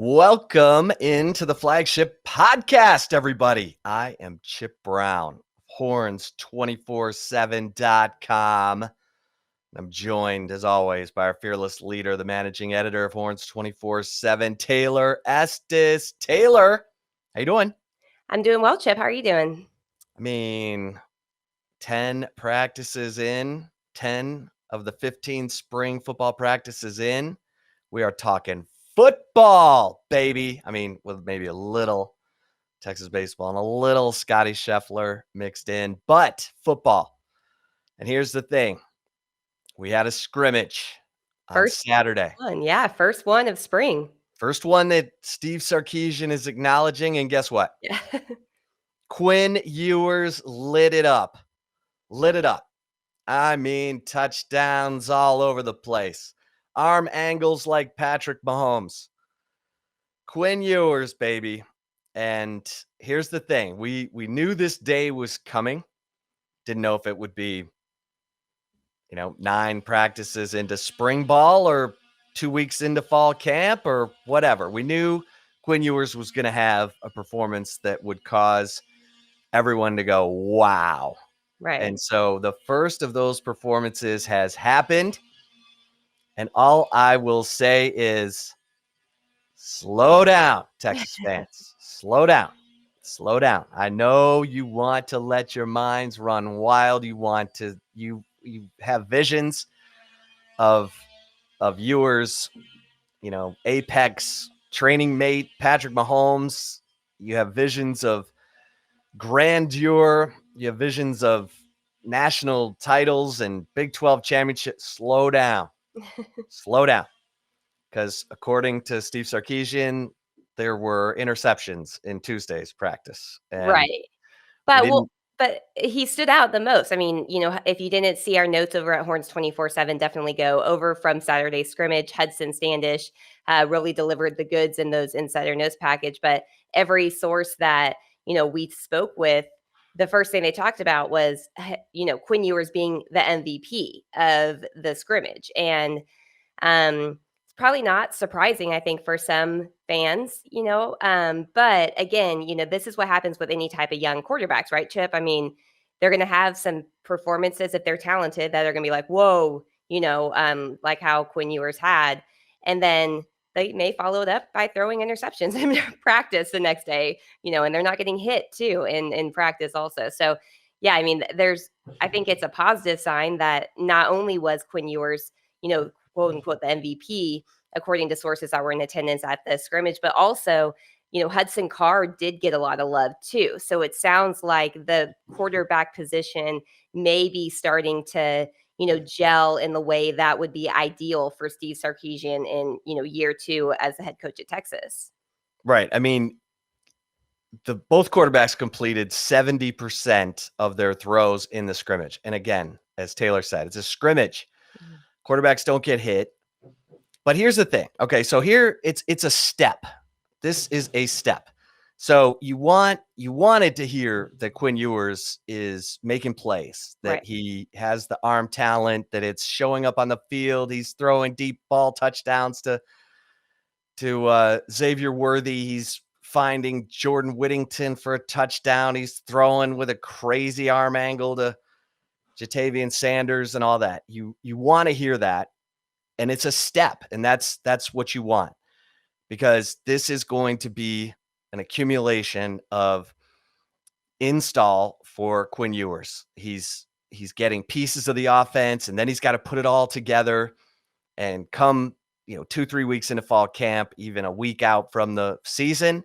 Welcome into the Flagship podcast, everybody. I am Chip Brown, horns247.com. I'm joined, as always, by our fearless leader, the managing editor of Horns 24/7, Taylor Estes. Taylor, how you doing? I'm doing well, Chip. How are you doing? 10 practices in, 10 of the 15 spring football practices in. We are talking football, baby. With maybe a little Texas baseball and a little Scotty Scheffler mixed in, but football. And here's the thing. We had a scrimmage on Saturday. First one of spring. First one that Steve Sarkisian is acknowledging, and guess what? Yeah. Quinn Ewers lit it up. Touchdowns all over the place. Arm angles like Patrick Mahomes. Quinn Ewers, baby. And here's the thing. We knew this day was coming. Didn't know if it would be, 9 practices into spring ball or 2 weeks into fall camp or whatever. We knew Quinn Ewers was going to have a performance that would cause everyone to go, wow. Right. And so the first of those performances has happened. And all I will say is slow down, Texas fans. Slow down. I know you want to let your minds run wild. You have visions of Ewers, apex training mate Patrick Mahomes. You have visions of grandeur. You have visions of national titles and Big 12 championship. Slow down. Because according to Steve Sarkisian, there were interceptions in Tuesday's practice. Right. But he stood out the most. If you didn't see our notes over at Horns 24/7, definitely go over from Saturday's scrimmage. Hudson Standish really delivered the goods in those insider notes package. But every source that, we spoke with, the first thing they talked about was, Quinn Ewers being the MVP of the scrimmage. And it's probably not surprising, I think, for some fans, but again, this is what happens with any type of young quarterbacks, right, Chip? They're going to have some performances if they're talented that are going to be like, whoa, like how Quinn Ewers had. And then they may follow it up by throwing interceptions in practice the next day, and they're not getting hit too in practice also. So, yeah, I think it's a positive sign that not only was Quinn Ewers, quote unquote, the MVP, according to sources that were in attendance at the scrimmage, but also, Hudson Card did get a lot of love too. So it sounds like the quarterback position may be starting to, gel in the way that would be ideal for Steve Sarkisian in, year 2 as the head coach at Texas. Right. Both quarterbacks completed 70% of their throws in the scrimmage. And again, as Taylor said, it's a scrimmage. Mm-hmm. Quarterbacks don't get hit. But here's the thing. Okay, so here it's a step. This is a step. So you wanted to hear that Quinn Ewers is making plays, that right. He has the arm talent, that it's showing up on the field. He's throwing deep ball touchdowns to Xavier Worthy. He's finding Jordan Whittington for a touchdown. He's throwing with a crazy arm angle to Jatavian Sanders and all that. You want to hear that. And it's a step, and that's what you want, because this is going to be an accumulation of install for Quinn Ewers. He's getting pieces of the offense, and then he's got to put it all together. And come 2-3 weeks into fall camp, even a week out from the season,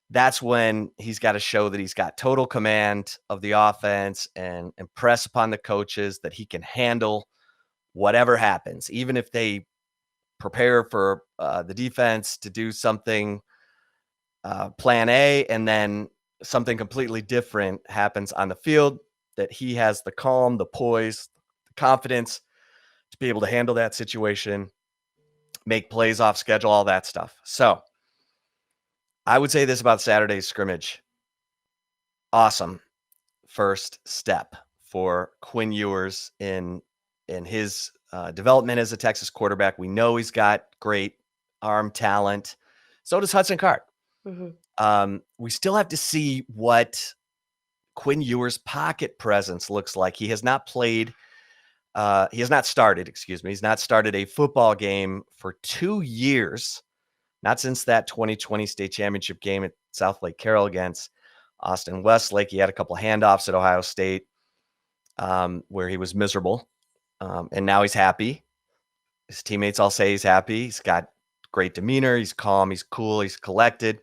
that's when he's got to show that he's got total command of the offense and impress upon the coaches that he can handle whatever happens, even if they prepare for the defense to do something, plan A, and then something completely different happens on the field, that he has the calm, the poise, the confidence to be able to handle that situation, make plays off schedule, all that stuff. So I would say this about Saturday's scrimmage. Awesome first step for Quinn Ewers in his development as a Texas quarterback. We know he's got great arm talent. So does Hudson Card. Mm-hmm. We still have to see what Quinn Ewers' pocket presence looks like. He has not started, He's not started a football game for 2 years, not since that 2020 state championship game at South Lake Carroll against Austin Westlake. He had a couple handoffs at Ohio State where he was miserable. And now he's happy. His teammates all say he's happy. He's got great demeanor. He's calm. He's cool. He's collected.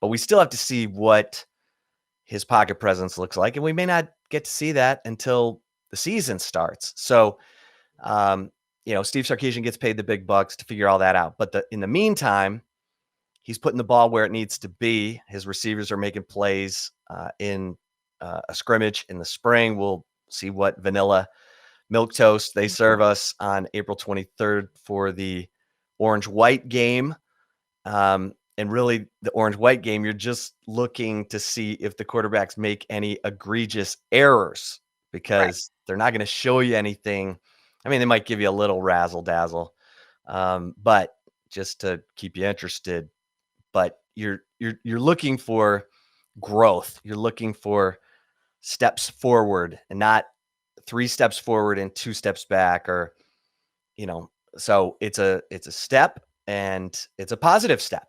But we still have to see what his pocket presence looks like. And we may not get to see that until the season starts. So, Steve Sarkisian gets paid the big bucks to figure all that out. But in the meantime, he's putting the ball where it needs to be. His receivers are making plays in a scrimmage in the spring. We'll see what vanilla milquetoast they serve us on April 23rd for the orange-white game. And really, the orange-white game, you're just looking to see if the quarterbacks make any egregious errors, because they're not going to show you anything. I mean, they might give you a little razzle-dazzle, but just to keep you interested. But you're looking for growth. You're looking for steps forward and not 3 steps forward and 2 steps back, or so it's a step, and it's a positive step.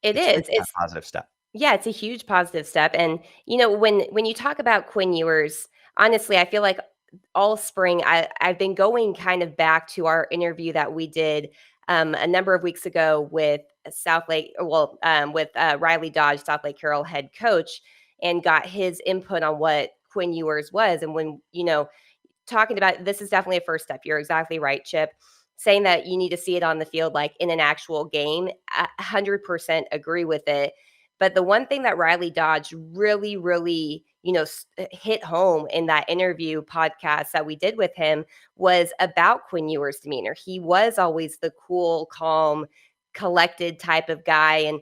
It's a positive step. Yeah, it's a huge positive step. And when you talk about Quinn Ewers, honestly, I feel like all spring I've been going kind of back to our interview that we did a number of weeks ago with Riley Dodge, South Lake Carroll head coach, and got his input on what Quinn Ewers was. And when talking about, this is definitely a first step. You're exactly right, Chip. Saying that you need to see it on the field, like in an actual game, 100% agree with it. But the one thing that Riley Dodge really, really, hit home in that interview podcast that we did with him was about Quinn Ewers' demeanor. He was always the cool, calm, collected type of guy. And,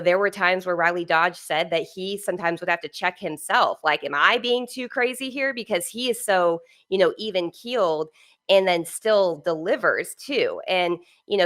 there were times where Riley Dodge said that he sometimes would have to check himself. Like, am I being too crazy here? Because he is so, even keeled, and then still delivers too. And,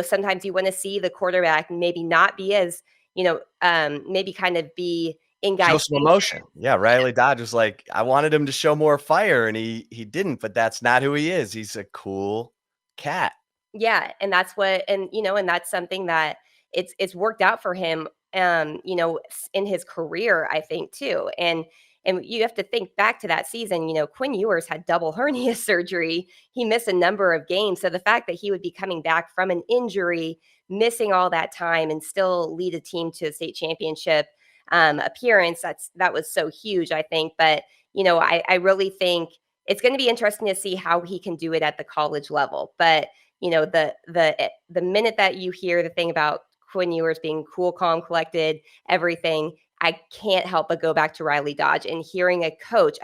sometimes you want to see the quarterback maybe not be as, maybe kind of be in guys. Show some emotion. Yeah. Riley Dodge was like, I wanted him to show more fire, and he didn't, but that's not who he is. He's a cool cat. Yeah. And that's and that's something that it's worked out for him, in his career, I think too. And you have to think back to that season. Quinn Ewers had double hernia surgery. He missed a number of games. So the fact that he would be coming back from an injury, missing all that time, and still lead a team to a state championship appearance, that was so huge, I think. But, I really think it's going to be interesting to see how he can do it at the college level. But, the minute that you hear the thing about Quinn Ewers being cool, calm, collected, everything, I can't help but go back to Riley Dodge and hearing a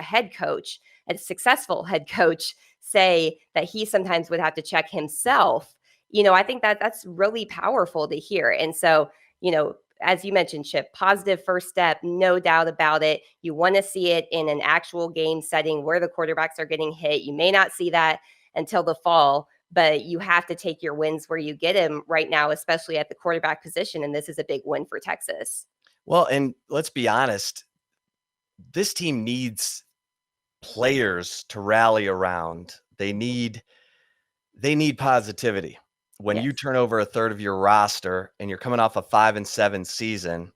head coach, a successful head coach, say that he sometimes would have to check himself. I think that's really powerful to hear. And so, as you mentioned, Chip, positive first step, no doubt about it. You want to see it in an actual game setting where the quarterbacks are getting hit. You may not see that until the fall, but you have to take your wins where you get them right now, especially at the quarterback position. And this is a big win for Texas. Well, and let's be honest, this team needs players to rally around. They need positivity. When you turn over a third of your roster and you're coming off a 5-7 season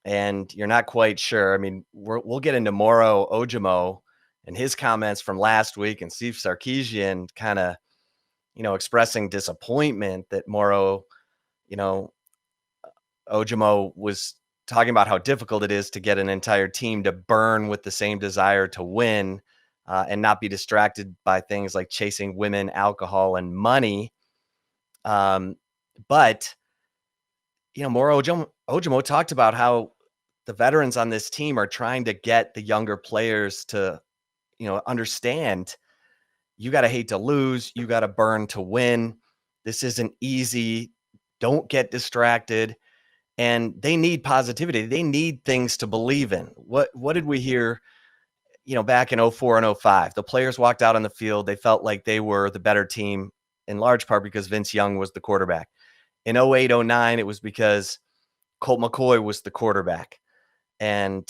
and you're not quite sure. I mean, we'll get into Moro Ojomo and his comments from last week, and Steve Sarkisian kind of, expressing disappointment that Moro, Ojomo was talking about how difficult it is to get an entire team to burn with the same desire to win and not be distracted by things like chasing women, alcohol, and money. But, Moro Ojomo talked about how the veterans on this team are trying to get the younger players to, understand you got to hate to lose. You got to burn to win. This isn't easy. Don't get distracted. And they need positivity. They need things to believe in. What did we hear, back in 2004 and 2005? The players walked out on the field. They felt like they were the better team, in large part because Vince Young was the quarterback. In 2008, 2009, it was because Colt McCoy was the quarterback. And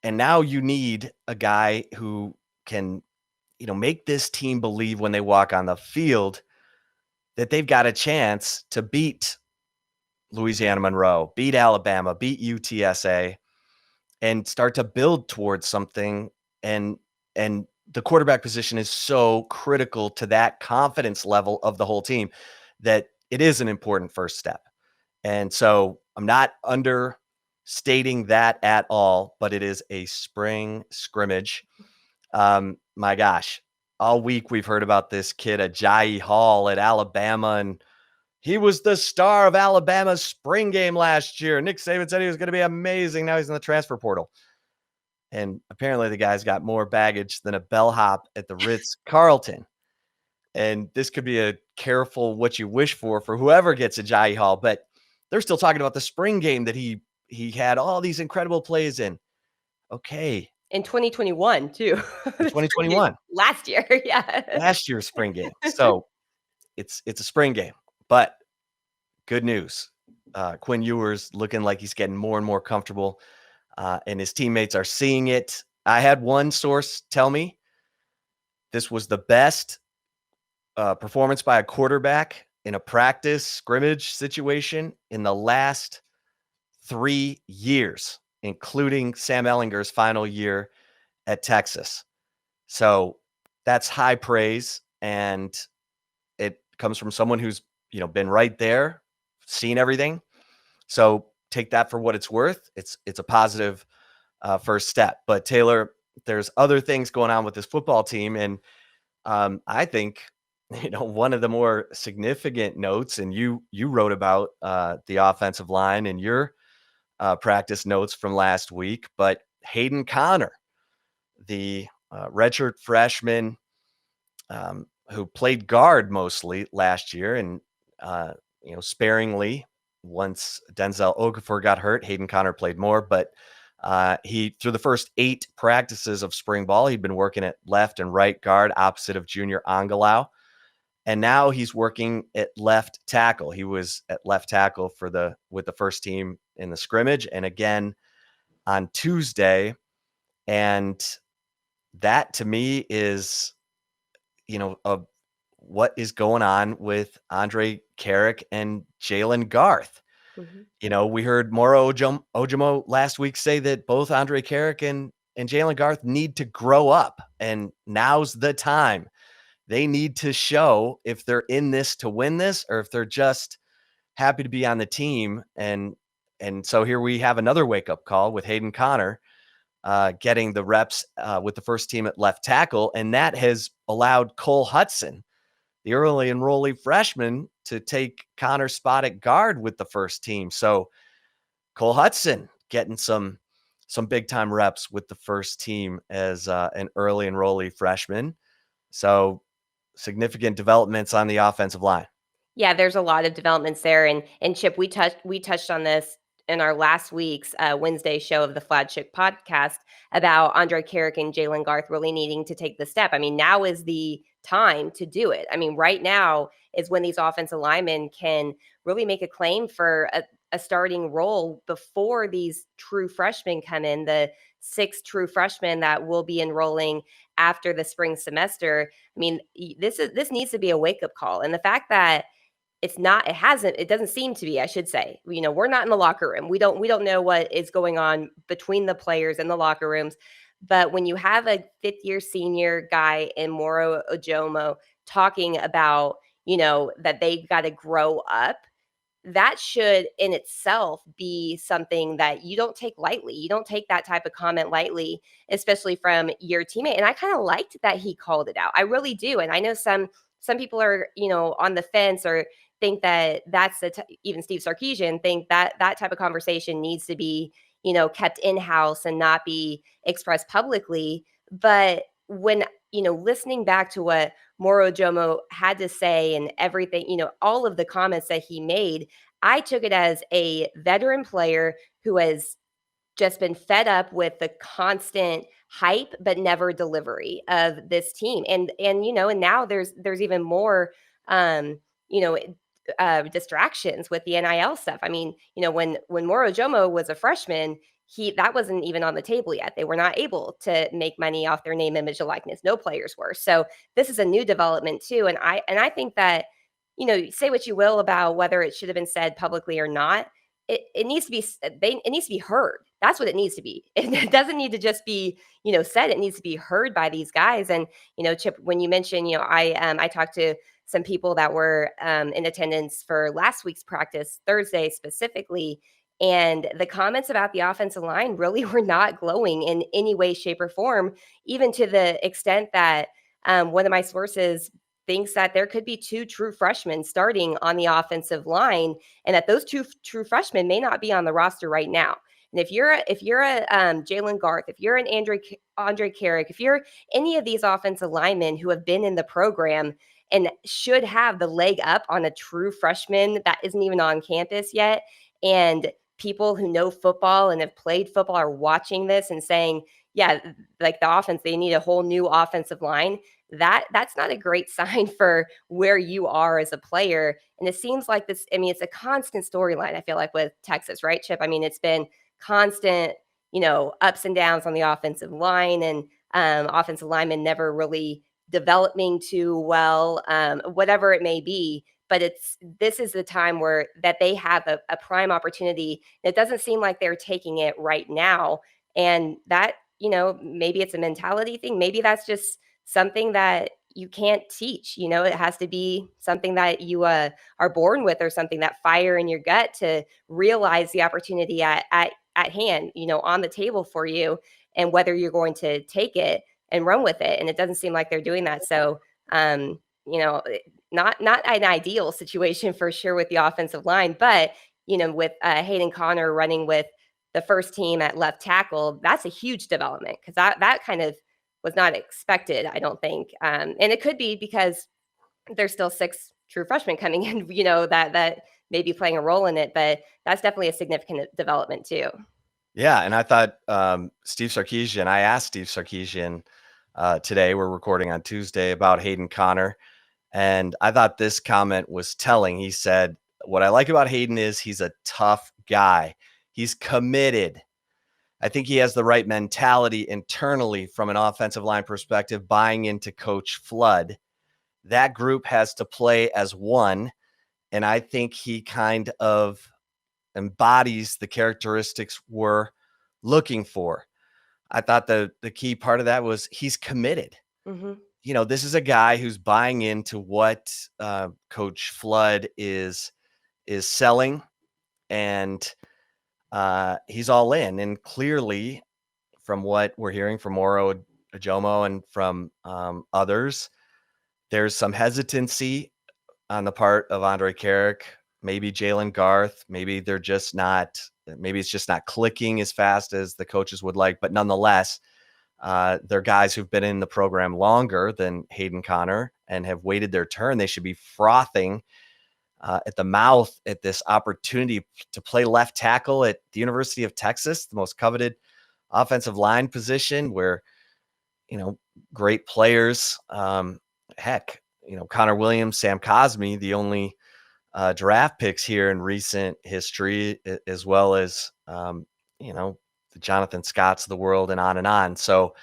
now you need a guy who can, make this team believe when they walk on the field that they've got a chance to beat Louisiana Monroe, beat Alabama, beat UTSA, and start to build towards something. And the quarterback position is so critical to that confidence level of the whole team that it is an important first step. And so I'm not understating that at all, but it is a spring scrimmage. My gosh, all week we've heard about this kid, Ajayi Hall at Alabama, and he was the star of Alabama's spring game last year. Nick Saban said he was going to be amazing. Now he's in the transfer portal. And apparently the guy's got more baggage than a bellhop at the Ritz-Carlton. And this could be a careful what you wish for whoever gets Ajayi Hall. But they're still talking about the spring game that he had all these incredible plays in. Okay. In 2021, too. 2021. Last year, yeah. Last year's spring game. So it's a spring game. But good news. Quinn Ewers looking like he's getting more and more comfortable. And his teammates are seeing it. I had one source tell me this was the best performance by a quarterback in a practice scrimmage situation in the last 3 years, including Sam Ehlinger's final year at Texas. So that's high praise. And it comes from someone who's, been right there, seen everything. So take that for what it's worth. It's a positive first step. But Taylor, there's other things going on with this football team. And I think, one of the more significant notes, and you wrote about the offensive line in your practice notes from last week, but Hayden Conner, the redshirt freshman who played guard mostly last year and, sparingly. Once Denzel Okafor got hurt, Hayden Conner played more, but he, through the first 8 practices of spring ball, he'd been working at left and right guard opposite of Junior Angalau. And now he's working at left tackle. He was at left tackle with the first team in the scrimmage and again on Tuesday. And that to me is, what is going on with Andre Carrick and Jalen Garth. Mm-hmm. We heard Moro Ojomo last week say that both Andre Carrick and Jalen Garth need to grow up, and now's the time. They need to show if they're in this to win this or if they're just happy to be on the team. And so here we have another wake-up call with Hayden Conner getting the reps with the first team at left tackle, and that has allowed Cole Hudson, the early enrollee freshman, to take Connor's spot at guard with the first team. So Cole Hudson getting some big-time reps with the first team as an early enrollee freshman. So significant developments on the offensive line. Yeah, there's a lot of developments there. And Chip, we touched on this in our last week's Wednesday show of the Flagship podcast about Andre Carrick and Jalen Garth really needing to take the step. I mean, now is the time to do it. I mean, right now is when these offensive linemen can really make a claim for a starting role before these true freshmen come in, the 6 true freshmen that will be enrolling after the spring semester. I mean, this needs to be a wake-up call. And the fact that it doesn't seem to be, I should say. We're not in the locker room. We don't know what is going on between the players in the locker rooms. But when you have a 5th-year senior guy in Moro Ojomo talking about, that they've got to grow up, that should in itself be something that you don't take lightly. You don't take that type of comment lightly, especially from your teammate. And I kind of liked that he called it out. I really do. And I know some people are, on the fence or think that that's even Steve Sarkisian think that type of conversation needs to be, kept in-house and not be expressed publicly. But when, listening back to what Moro Ojomo had to say and everything, all of the comments that he made, I took it as a veteran player who has just been fed up with the constant hype but never delivery of this team. And now there's even more, distractions with the NIL stuff. I mean, when Moro Jomo was a freshman, that wasn't even on the table yet. They were not able to make money off their name, image, and likeness. No players were. So this is a new development too. And I think that, say what you will about whether it should have been said publicly or not. It needs to be it needs to be heard. That's what it needs to be. It doesn't need to just be said. It needs to be heard by these guys. And Chip, when you mentioned I talked to some people that were in attendance for last week's practice, Thursday specifically, and the comments about the offensive line really were not glowing in any way, shape, or form, even to the extent that one of my sources thinks that there could be 2 true freshmen starting on the offensive line, and that those 2 true freshmen may not be on the roster right now. And if you're a Jalen Garth, if you're an Andre Carrick, if you're any of these offensive linemen who have been in the program and should have the leg up on a true freshman that isn't even on campus yet, and people who know football and have played football are watching this and saying, yeah, like the offense, they need a whole new offensive line. That's not a great sign for where you are as a player. And it seems like this, I mean, it's a constant storyline, I feel like, with Texas, right, Chip? I mean, it's been constant, ups and downs on the offensive line, and offensive linemen never really developing too well, whatever it may be. But this is the time that they have a prime opportunity. It doesn't seem like they're taking it right now. And that, maybe it's a mentality thing. Maybe that's just something that you can't teach. It has to be something that you are born with, or something, that fire in your gut to realize the opportunity at hand, on the table for you, and whether you're going to take it and run with it. And it doesn't seem like they're doing that. So, not an ideal situation for sure with the offensive line, but with Hayden Connor running with the first team at left tackle, that's a huge development, because that kind of was not expected, I don't think. And it could be because there's still 6 true freshmen coming in, that may be playing a role in it, but that's definitely a significant development too. Yeah. And I thought Steve Sarkisian, I asked Steve Sarkisian today, we're recording on Tuesday, about Hayden Connor. And I thought this comment was telling. He said, what I like about Hayden is he's a tough guy. He's committed. I think he has the right mentality internally from an offensive line perspective, buying into Coach Flood. That group has to play as one. And I think he kind of embodies the characteristics we're looking for. I thought the key part of that was he's committed. Mm-hmm. This is a guy who's buying into what Coach Flood is selling, and he's all in. And clearly, from what we're hearing from Moro Jomo and from others, there's some hesitancy on the part of Andre Carrick, maybe Jalen Garth. Maybe it's just not clicking as fast as the coaches would like. But nonetheless, they're guys who've been in the program longer than Hayden Connor and have waited their turn. They should be frothing at the mouth at this opportunity to play left tackle at the University of Texas, the most coveted offensive line position, where, great players, Connor Williams, Sam Cosmi, the only draft picks here in recent history, as well as, the Jonathan Scotts of the world, and on and on. So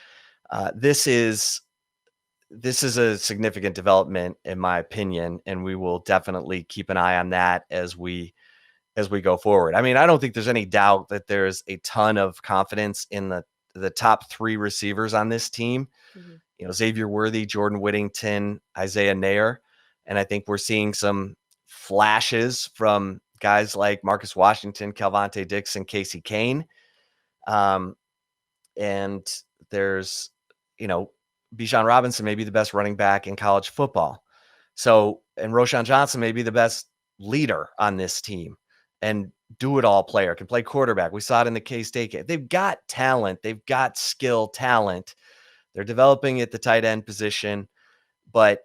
this is a significant development, in my opinion, and we will definitely keep an eye on that as we go forward. I mean, I don't think there's any doubt that there's a ton of confidence in the top 3 receivers on this team. Mm-hmm. Xavier Worthy, Jordan Whittington, Isaiah Nair. And I think we're seeing some flashes from guys like Marcus Washington, Calvante Dixon, Casey Kane. And there's, Bijan Robinson may be the best running back in college football. So, and Roschon Johnson may be the best leader on this team, and do-it-all player, can play quarterback. We saw it in the K-State game. They've got talent. They've got skill, talent. They're developing at the tight end position, but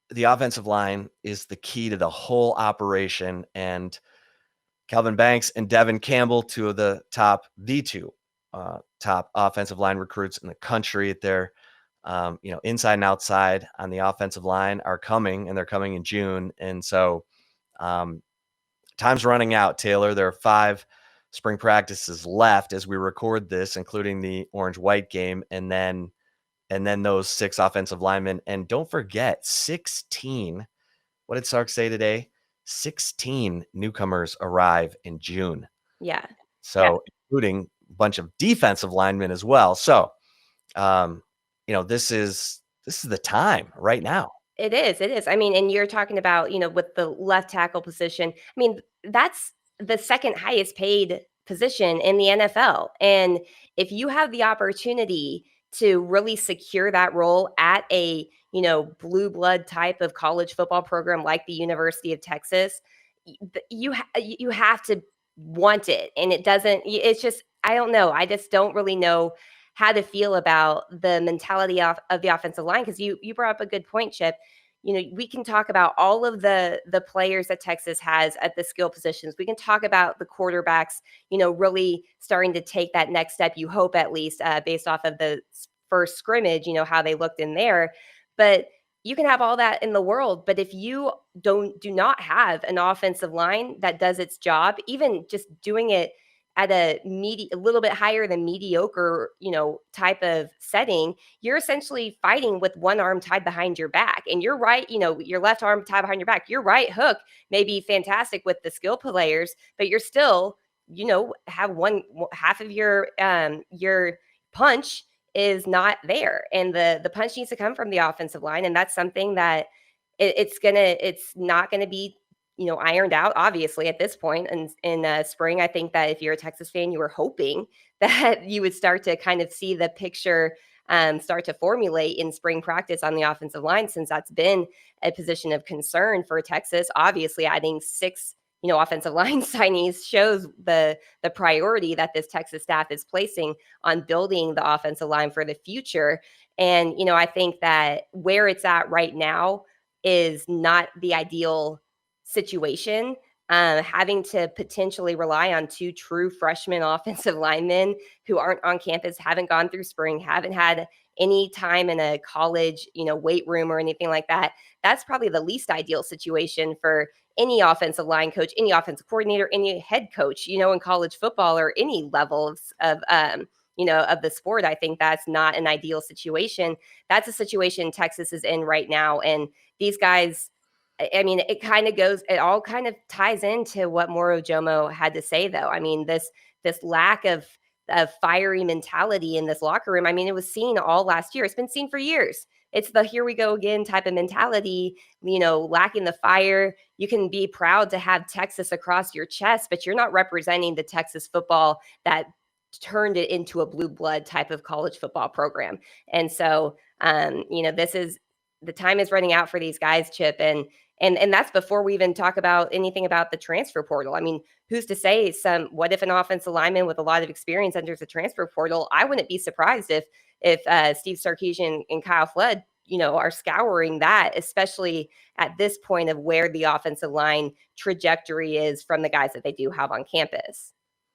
the offensive line is the key to the whole operation. And Calvin Banks and Devin Campbell, 2 of the top offensive line recruits in the country at their, inside and outside on the offensive line, are coming, and they're coming in June. And so Time's running out, Taylor. There are 5 spring practices left as we record this, including the orange-white game, and then those 6 offensive linemen. And don't forget, 16. What did Sark say today? 16 newcomers arrive in June. Yeah. So including a bunch of defensive linemen as well. So, this is the time right now. It is. I mean, and you're talking about, with the left tackle position. I mean, that's the second highest paid position in the NFL. And if you have the opportunity to really secure that role at a, blue blood type of college football program like the University of Texas, you have to want it. And it's just, I don't know. I just don't really know how to feel about the mentality of the offensive line, because you brought up a good point, Chip. We can talk about all of the players that Texas has at the skill positions. We can talk about the quarterbacks, really starting to take that next step, you hope, at least based off of the first scrimmage, how they looked in there. But you can have all that in the world, but if you do not have an offensive line that does its job, even just doing it at a little bit higher than mediocre, type of setting, you're essentially fighting with one arm tied behind your back. And you're right, your left arm tied behind your back. Your right hook may be fantastic with the skill players, but you're still, have half of your punch is not there. And the punch needs to come from the offensive line. And that's something that it's not gonna be ironed out, obviously, at this point in spring. I think that if you're a Texas fan, you were hoping that you would start to kind of see the picture start to formulate in spring practice on the offensive line, since that's been a position of concern for Texas. Obviously, adding 6 offensive line signees shows the priority that this Texas staff is placing on building the offensive line for the future. And, I think that where it's at right now is not the ideal situation. Having to potentially rely on 2 true freshman offensive linemen who aren't on campus, haven't gone through spring, haven't had any time in a college, weight room or anything like that. That's probably the least ideal situation for any offensive line coach, any offensive coordinator, any head coach, in college football or any level of of the sport. I think that's not an ideal situation. That's a situation Texas is in right now. And these guys, I mean, it all kind of ties into what Moro Jomo had to say, though. I mean, this lack of fiery mentality in this locker room. I mean, it was seen all last year. It's been seen for years. It's the here we go again type of mentality, lacking the fire. You can be proud to have Texas across your chest, but you're not representing the Texas football that turned it into a blue blood type of college football program. And so, this is the time is running out for these guys, Chip. And that's before we even talk about anything about the transfer portal. I mean, who's to say what if an offensive lineman with a lot of experience enters the transfer portal? I wouldn't be surprised if Steve Sarkisian and Kyle Flood, are scouring that, especially at this point of where the offensive line trajectory is from the guys that they do have on campus.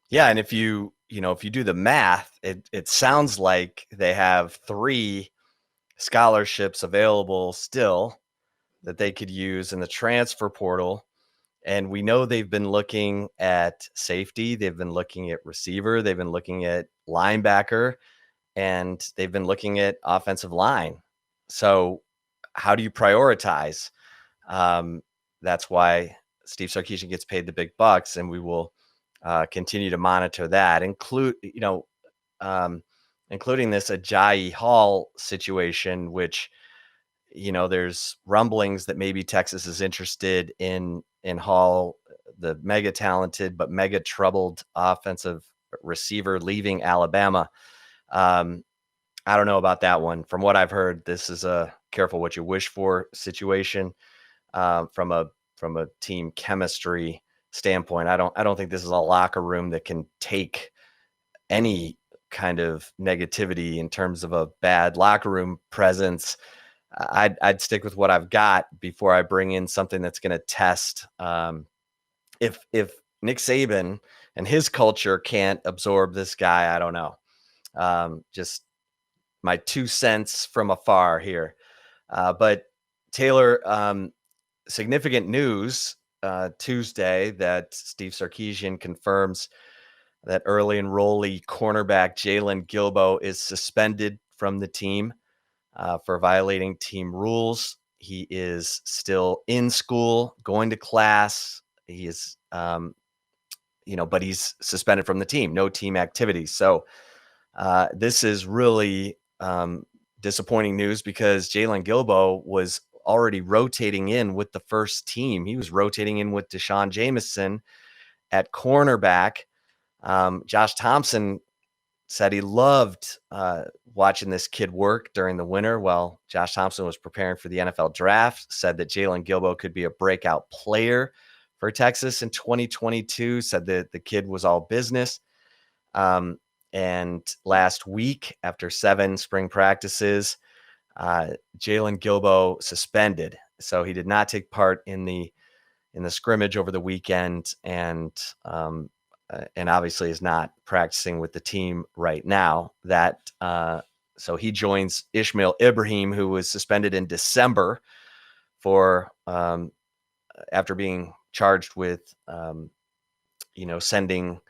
Yeah. And if you do the math, it sounds like they have 3 scholarships available still that they could use in the transfer portal. And we know they've been looking at safety. They've been looking at receiver. They've been looking at linebacker, and they've been looking at offensive line. So how do you prioritize? That's why Steve Sarkisian gets paid the big bucks, and we will continue to monitor that, including this Ajayi Hall situation, which, there's rumblings that maybe Texas is interested in Hall, the mega talented but mega troubled offensive receiver leaving Alabama. I don't know about that one. From what I've heard, this is a careful what you wish for situation from a team chemistry standpoint. I don't think this is a locker room that can take any kind of negativity in terms of a bad locker room presence. I'd stick with what I've got before I bring in something that's going to test. If Nick Saban and his culture can't absorb this guy, I don't know. Just my 2 cents from afar here. But Taylor, significant news Tuesday that Steve Sarkisian confirms that early enrollee cornerback Jalen Gilbo is suspended from the team for violating team rules. He is still in school, going to class. He is, but he's suspended from the team, no team activities. So this is really disappointing news because Jalen Gilbo was already rotating in with the first team. He was rotating in with Deshaun Jameson at cornerback. Josh Thompson said he loved watching this kid work during the winter while Josh Thompson was preparing for the NFL draft, said that Jalen Gilbo could be a breakout player for Texas in 2022, said that the kid was all business. And last week, after 7 spring practices, Jalen Gilbo suspended. So he did not take part in the scrimmage over the weekend, and obviously is not practicing with the team right now. So he joins Ishmael Ibrahim, who was suspended in December for after being charged with sending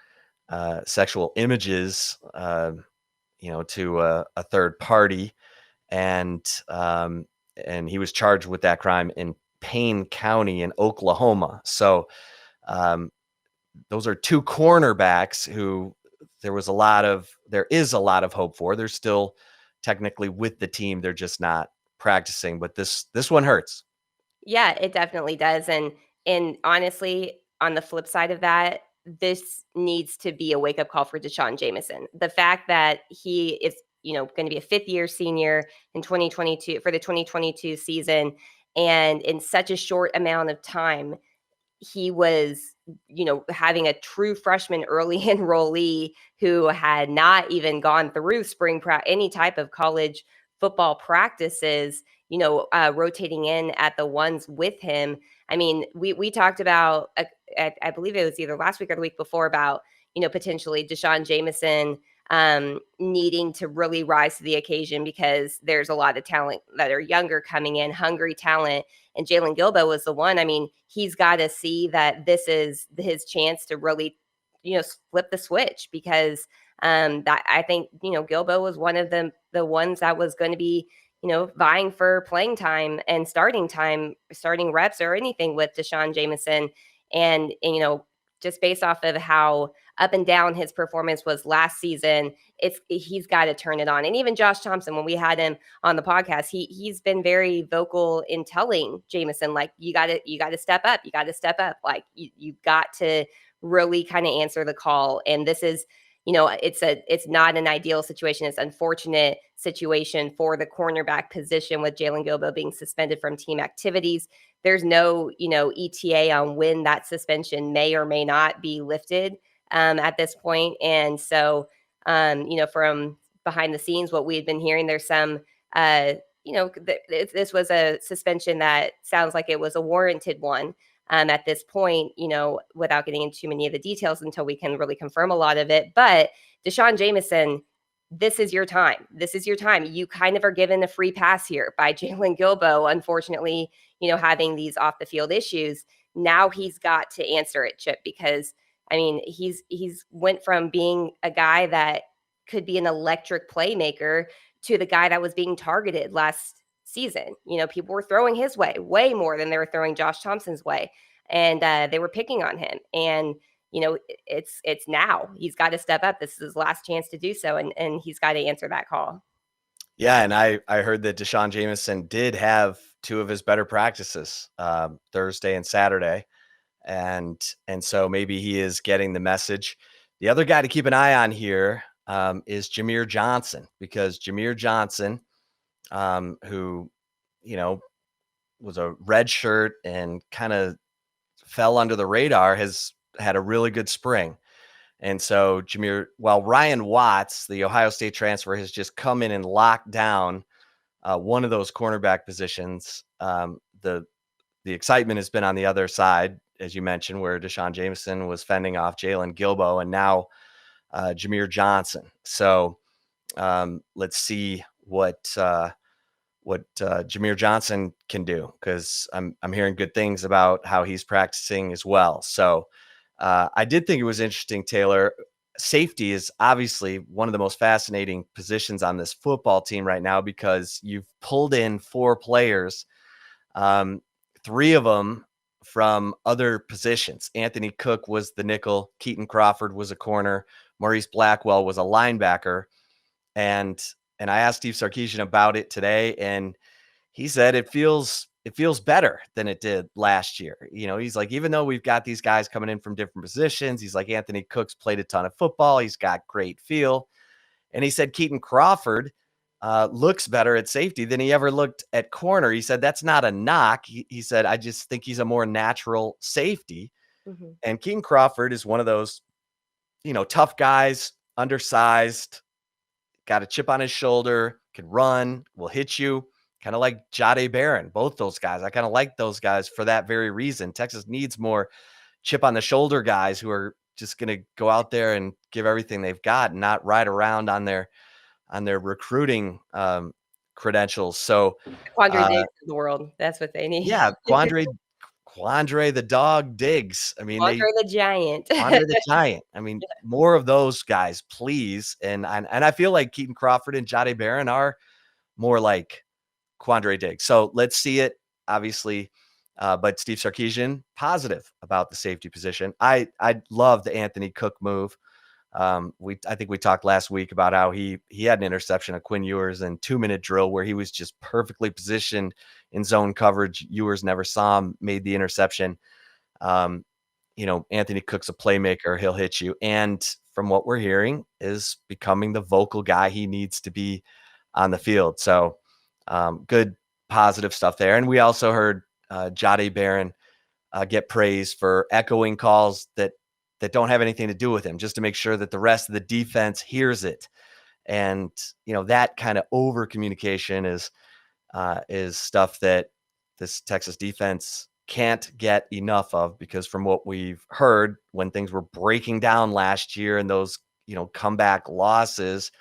sexual images to a third party, and he was charged with that crime in Payne County in Oklahoma. So those are 2 cornerbacks who there is a lot of hope for. They're still technically with the team. They're just not practicing, but this one hurts. Yeah, it definitely does. And honestly, on the flip side of that, this needs to be a wake-up call for Deshaun Jameson. The fact that he is, going to be a 5th-year senior in 2022 for the 2022 season, and in such a short amount of time, he was, having a true freshman early enrollee who had not even gone through any type of college football practices, rotating in at the ones with him. I mean, we talked about, I believe it was either last week or the week before, about, potentially Deshaun Jameson needing to really rise to the occasion because there's a lot of talent that are younger coming in, hungry talent. And Jalen Gilbo was the one. I mean, he's got to see that this is his chance to really, flip the switch, because that I think, Gilbo was one of the ones that was going to be, vying for playing time and starting reps or anything with Deshaun Jameson. And just based off of how up and down his performance was last season, he's got to turn it on. And even Josh Thompson, when we had him on the podcast, he's been very vocal in telling Jameson, like, you got to step up. You got to step up. Like, you got to really kind of answer the call. And this is, it's not an ideal situation. It's an unfortunate situation for the cornerback position with Jalen Gilbo being suspended from team activities. There's no, ETA on when that suspension may or may not be lifted at this point. And so, from behind the scenes, what we had been hearing, there's some, this was a suspension that sounds like it was a warranted one. At this point, without getting into too many of the details until we can really confirm a lot of it. But Deshaun Jameson, this is your time. This is your time. You kind of are given a free pass here by Jalen Gilbo, unfortunately, having these off the field issues. Now he's got to answer it, Chip, because I mean, he's went from being a guy that could be an electric playmaker to the guy that was being targeted last season. People were throwing his way more than they were throwing Josh Thompson's way, and they were picking on him. And it's now he's got to step up. This is his last chance to do so, and he's got to answer that call. Yeah, and I heard that Deshaun Jameson did have 2 of his better practices, Thursday and Saturday, and so maybe he is getting the message. The other guy to keep an eye on here is Jamir Johnson, because Jamir Johnson, who, was a red shirt and kind of fell under the radar, has had a really good spring. And so Jamir, while Ryan Watts, the Ohio State transfer, has just come in and locked down one of those cornerback positions, the excitement has been on the other side, as you mentioned, where Deshaun Jameson was fending off Jalen Gilbo, and now Jamir Johnson. So let's see what Jamir Johnson can do, because I'm hearing good things about how he's practicing as well. So I did think it was interesting, Taylor. Safety is obviously one of the most fascinating positions on this football team right now, because you've pulled in 4 players, 3 of them from other positions. Anthony Cook was the nickel, Keaton Crawford was a corner, Maurice Blackwell was a linebacker. And I asked Steve Sarkisian about it today, and he said it feels better than it did last year. He's like, even though we've got these guys coming in from different positions, he's like, Anthony Cook's played a ton of football. He's got great feel. And he said Keaton Crawford looks better at safety than he ever looked at corner. He said that's not a knock. He said, I just think he's a more natural safety. Mm-hmm. And Keaton Crawford is one of those, tough guys, undersized, got a chip on his shoulder, can run, will hit you, kind of like Jade Barron. Both those guys, I kind of like those guys for that very reason. Texas needs more chip on the shoulder guys who are just going to go out there and give everything they've got and not ride around on their recruiting credentials. So Quandre Diggs of the world, that's what they need. Yeah, Quandre the dog Diggs. I mean, Quandre the Giant. Quandre the Giant. I mean, more of those guys, please. And I feel like Keaton Crawford and Jade Barron are more like Quandre Diggs. So let's see it, obviously. But Steve Sarkisian, positive about the safety position. I love the Anthony Cook move. I think we talked last week about how he had an interception of Quinn Ewers in 2-minute drill where he was just perfectly positioned in zone coverage. Ewers never saw him, made the interception. Anthony Cook's a playmaker. He'll hit you. And from what we're hearing, is becoming the vocal guy he needs to be on the field. So good, positive stuff there. And we also heard Jade Barron get praise for echoing calls that don't have anything to do with him, just to make sure that the rest of the defense hears it. And, that kind of over communication is stuff that this Texas defense can't get enough of, because from what we've heard, when things were breaking down last year and those, comeback losses,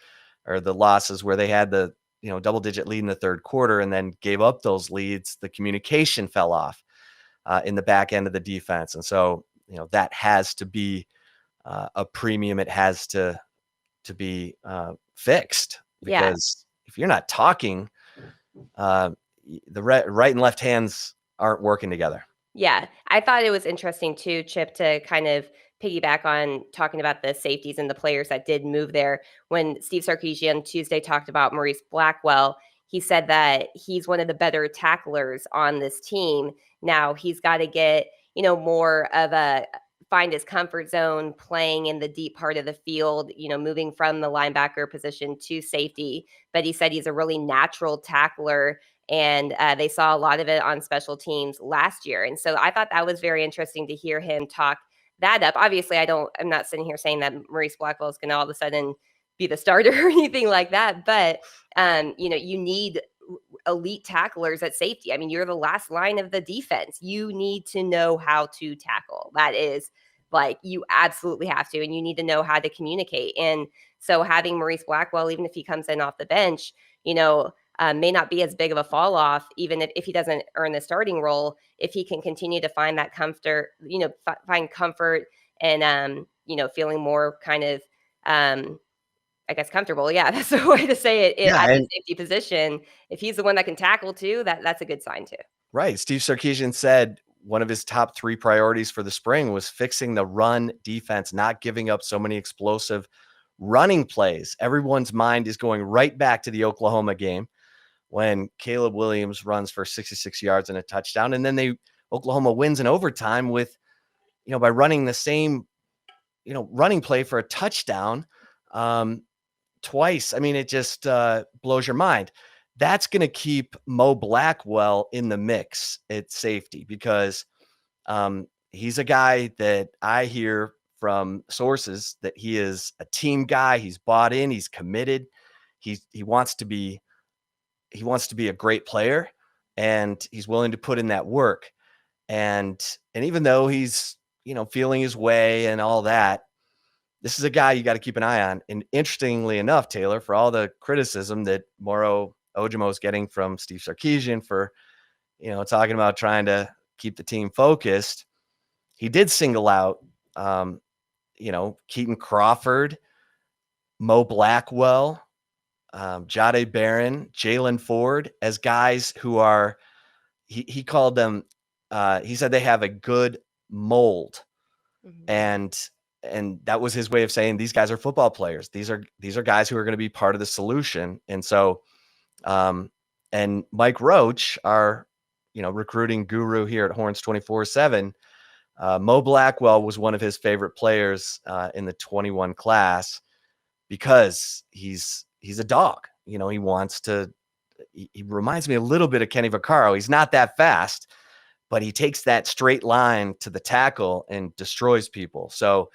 or the losses where they had the, double-digit lead in the third quarter and then gave up those leads, the communication fell off in the back end of the defense. And so, that has to be a premium. It has to be fixed, because if you're not talking, the right and left hands aren't working together. Yeah, I thought it was interesting too, Chip, to kind of piggyback on talking about the safeties and the players that did move there. When Steve Sarkisian Tuesday talked about Maurice Blackwell, he said that he's one of the better tacklers on this team. Now he's got to get, more of a find his comfort zone playing in the deep part of the field, moving from the linebacker position to safety. But he said he's a really natural tackler, and they saw a lot of it on special teams last year. And so I thought that was very interesting to hear him talk that up. Obviously, I'm not sitting here saying that Maurice Blackwell is going to all of a sudden be the starter or anything like that. But, you need elite tacklers at safety. I mean, you're the last line of the defense. You need to know how to tackle. That is like, you absolutely have to, and you need to know how to communicate. And so having Maurice Blackwell, even if he comes in off the bench, may not be as big of a fall off, even if he doesn't earn the starting role, if he can continue to find that comfort, find comfort and, feeling more kind of, I guess, comfortable. Yeah, that's the way to say it. At the safety position, if he's the one that can tackle too, that's a good sign too. Right. Steve Sarkisian said one of his top 3 priorities for the spring was fixing the run defense, not giving up so many explosive running plays. Everyone's mind is going right back to the Oklahoma game when Caleb Williams runs for 66 yards and a touchdown. And then Oklahoma wins in overtime with, by running the same, running play for a touchdown twice. I mean, it just blows your mind. That's going to keep Mo Blackwell in the mix at safety, because he's a guy that I hear from sources that he is a team guy. He's bought in. He's committed. He wants to be a great player, and he's willing to put in that work. And even though he's, feeling his way and all that, this is a guy you got to keep an eye on. And interestingly enough, Taylor, for all the criticism that Morrow Ojomo's getting from Steve Sarkisian for, talking about trying to keep the team focused. He did single out, Keaton Crawford, Mo Blackwell, Jade Barron, Jalen Ford as guys who are, he called them, he said they have a good mold. Mm-hmm. And that was his way of saying these guys are football players. These are guys who are going to be part of the solution. And so, and Mike Roach, our, recruiting guru here at Horns 24/7, Mo Blackwell was one of his favorite players in the 21 class because he's a dog. He wants to. He reminds me a little bit of Kenny Vaccaro. He's not that fast, but he takes that straight line to the tackle and destroys people. So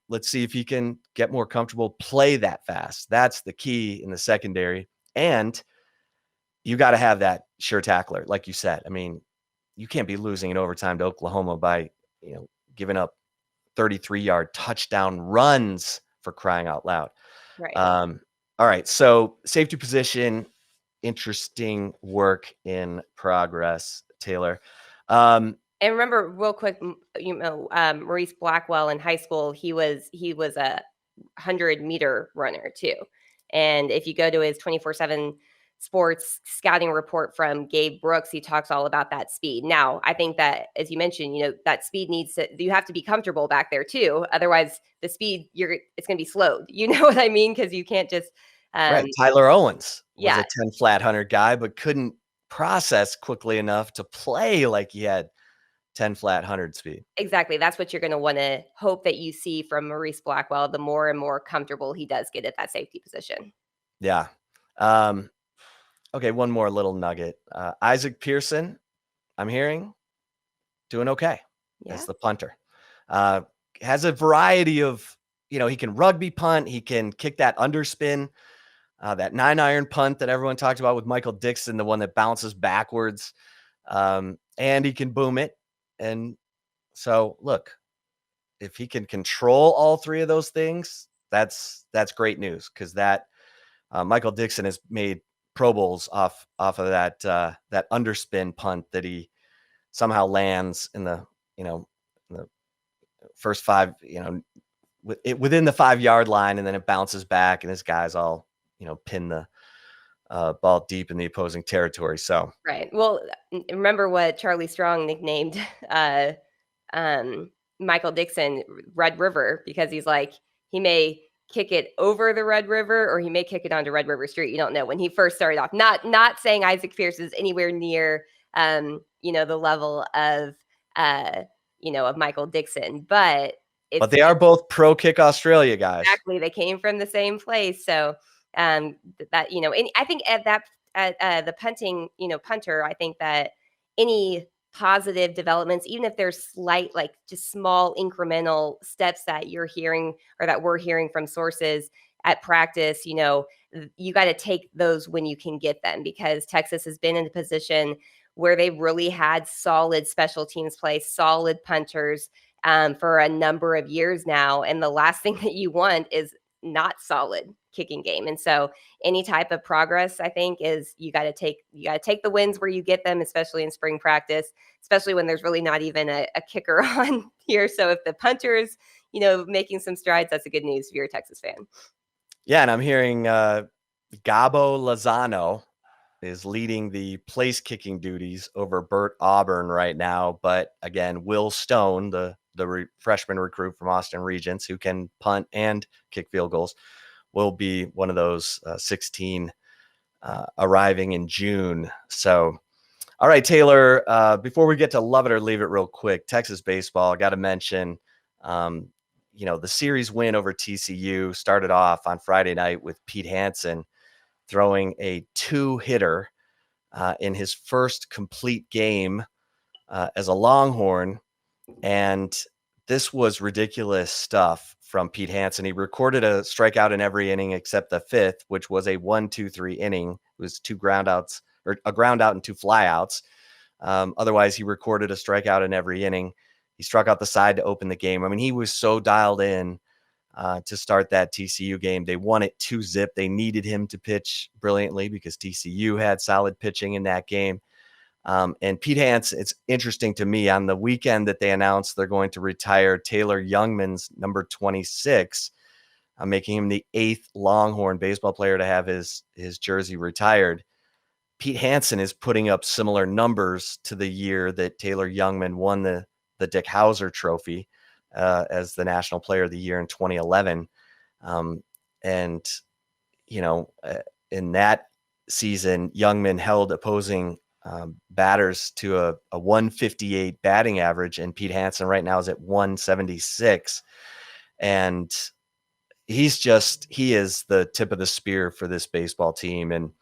let's see if he can get more comfortable, play that fast. That's the key in the secondary. And you got to have that sure tackler, like you said. I mean, you can't be losing in overtime to Oklahoma by, giving up 33-yard touchdown runs, for crying out loud. Right. All right. So safety position, interesting work in progress, Taylor. And remember, real quick, Maurice Blackwell in high school, he was a 100-meter runner too. And if you go to his 24/7 sports scouting report from Gabe Brooks, he talks all about that speed. Now, I think that, as you mentioned, that speed you have to be comfortable back there too. Otherwise, the speed, it's going to be slowed. You know what I mean? Because you can't just right. Tyler Owens was a 10 flat 100 guy, but couldn't process quickly enough to play like he had 10 flat 100 speed. Exactly. That's what you're going to want to hope that you see from Maurice Blackwell, the more and more comfortable he does get at that safety position. Yeah. Okay, one more little nugget. Isaac Pearson, I'm hearing, doing okay. Yeah. As the punter. Has a variety of, he can rugby punt. He can kick that underspin, that 9-iron punt that everyone talked about with Michael Dixon, the one that bounces backwards. And he can boom it. And so, look, if he can control all three of those things, that's great news, because that Michael Dixon has made Pro Bowls off of that underspin punt that he somehow lands in the first 5, within the 5-yard line, and then it bounces back, and his guys all pin the ball deep in the opposing territory. So right. Well, remember what Charlie Strong nicknamed Michael Dixon, Red River, because he's like, he may kick it over the Red River or he may kick it onto Red River Street. You don't know. When he first started off, not saying Isaac Pierce is anywhere near the level of of Michael Dixon, but they are both Pro Kick Australia guys. Exactly. They came from the same place. So that, and I think at the punting, punter, I think that any positive developments, even if there's slight, like just small incremental steps that you're hearing or that we're hearing from sources at practice, you got to take those when you can get them, because Texas has been in a position where they've really had solid special teams play, solid punters for a number of years now. And the last thing that you want is not solid kicking game. And so any type of progress, I think, is you got to take the wins where you get them, especially in spring practice, especially when there's really not even a kicker on here. So if the punter's, making some strides, that's a good news if you're a Texas fan. Yeah. And I'm hearing Gabo Lozano is leading the place kicking duties over Bert Auburn right now. But again, Will Stone, the freshman recruit from Austin Regents, who can punt and kick field goals, will be one of those 16 arriving in June. So, all right, Taylor, before we get to love it or leave it real quick, Texas baseball, I got to mention, the series win over TCU started off on Friday night with Pete Hansen throwing a 2-hitter in his first complete game as a Longhorn. And this was ridiculous stuff from Pete Hansen. He recorded a strikeout in every inning except the 5th, which was a 1-2-3 inning. It was 2 groundouts, or a ground out and 2 flyouts. Otherwise, he recorded a strikeout in every inning. He struck out the side to open the game. I mean, he was so dialed in. to start that TCU game. They won it 2-0. They needed him to pitch brilliantly because TCU had solid pitching in that game. And Pete Hansen, it's interesting to me, on the weekend that they announced they're going to retire Taylor Youngman's number 26, making him the 8th Longhorn baseball player to have his jersey retired. Pete Hansen is putting up similar numbers to the year that Taylor Youngman won the Dick Hauser Trophy as the National Player of the Year in 2011. And, in that season, Youngman held opposing batters to a 158 batting average, and Pete Hansen right now is at 176. And he is the tip of the spear for this baseball team. And,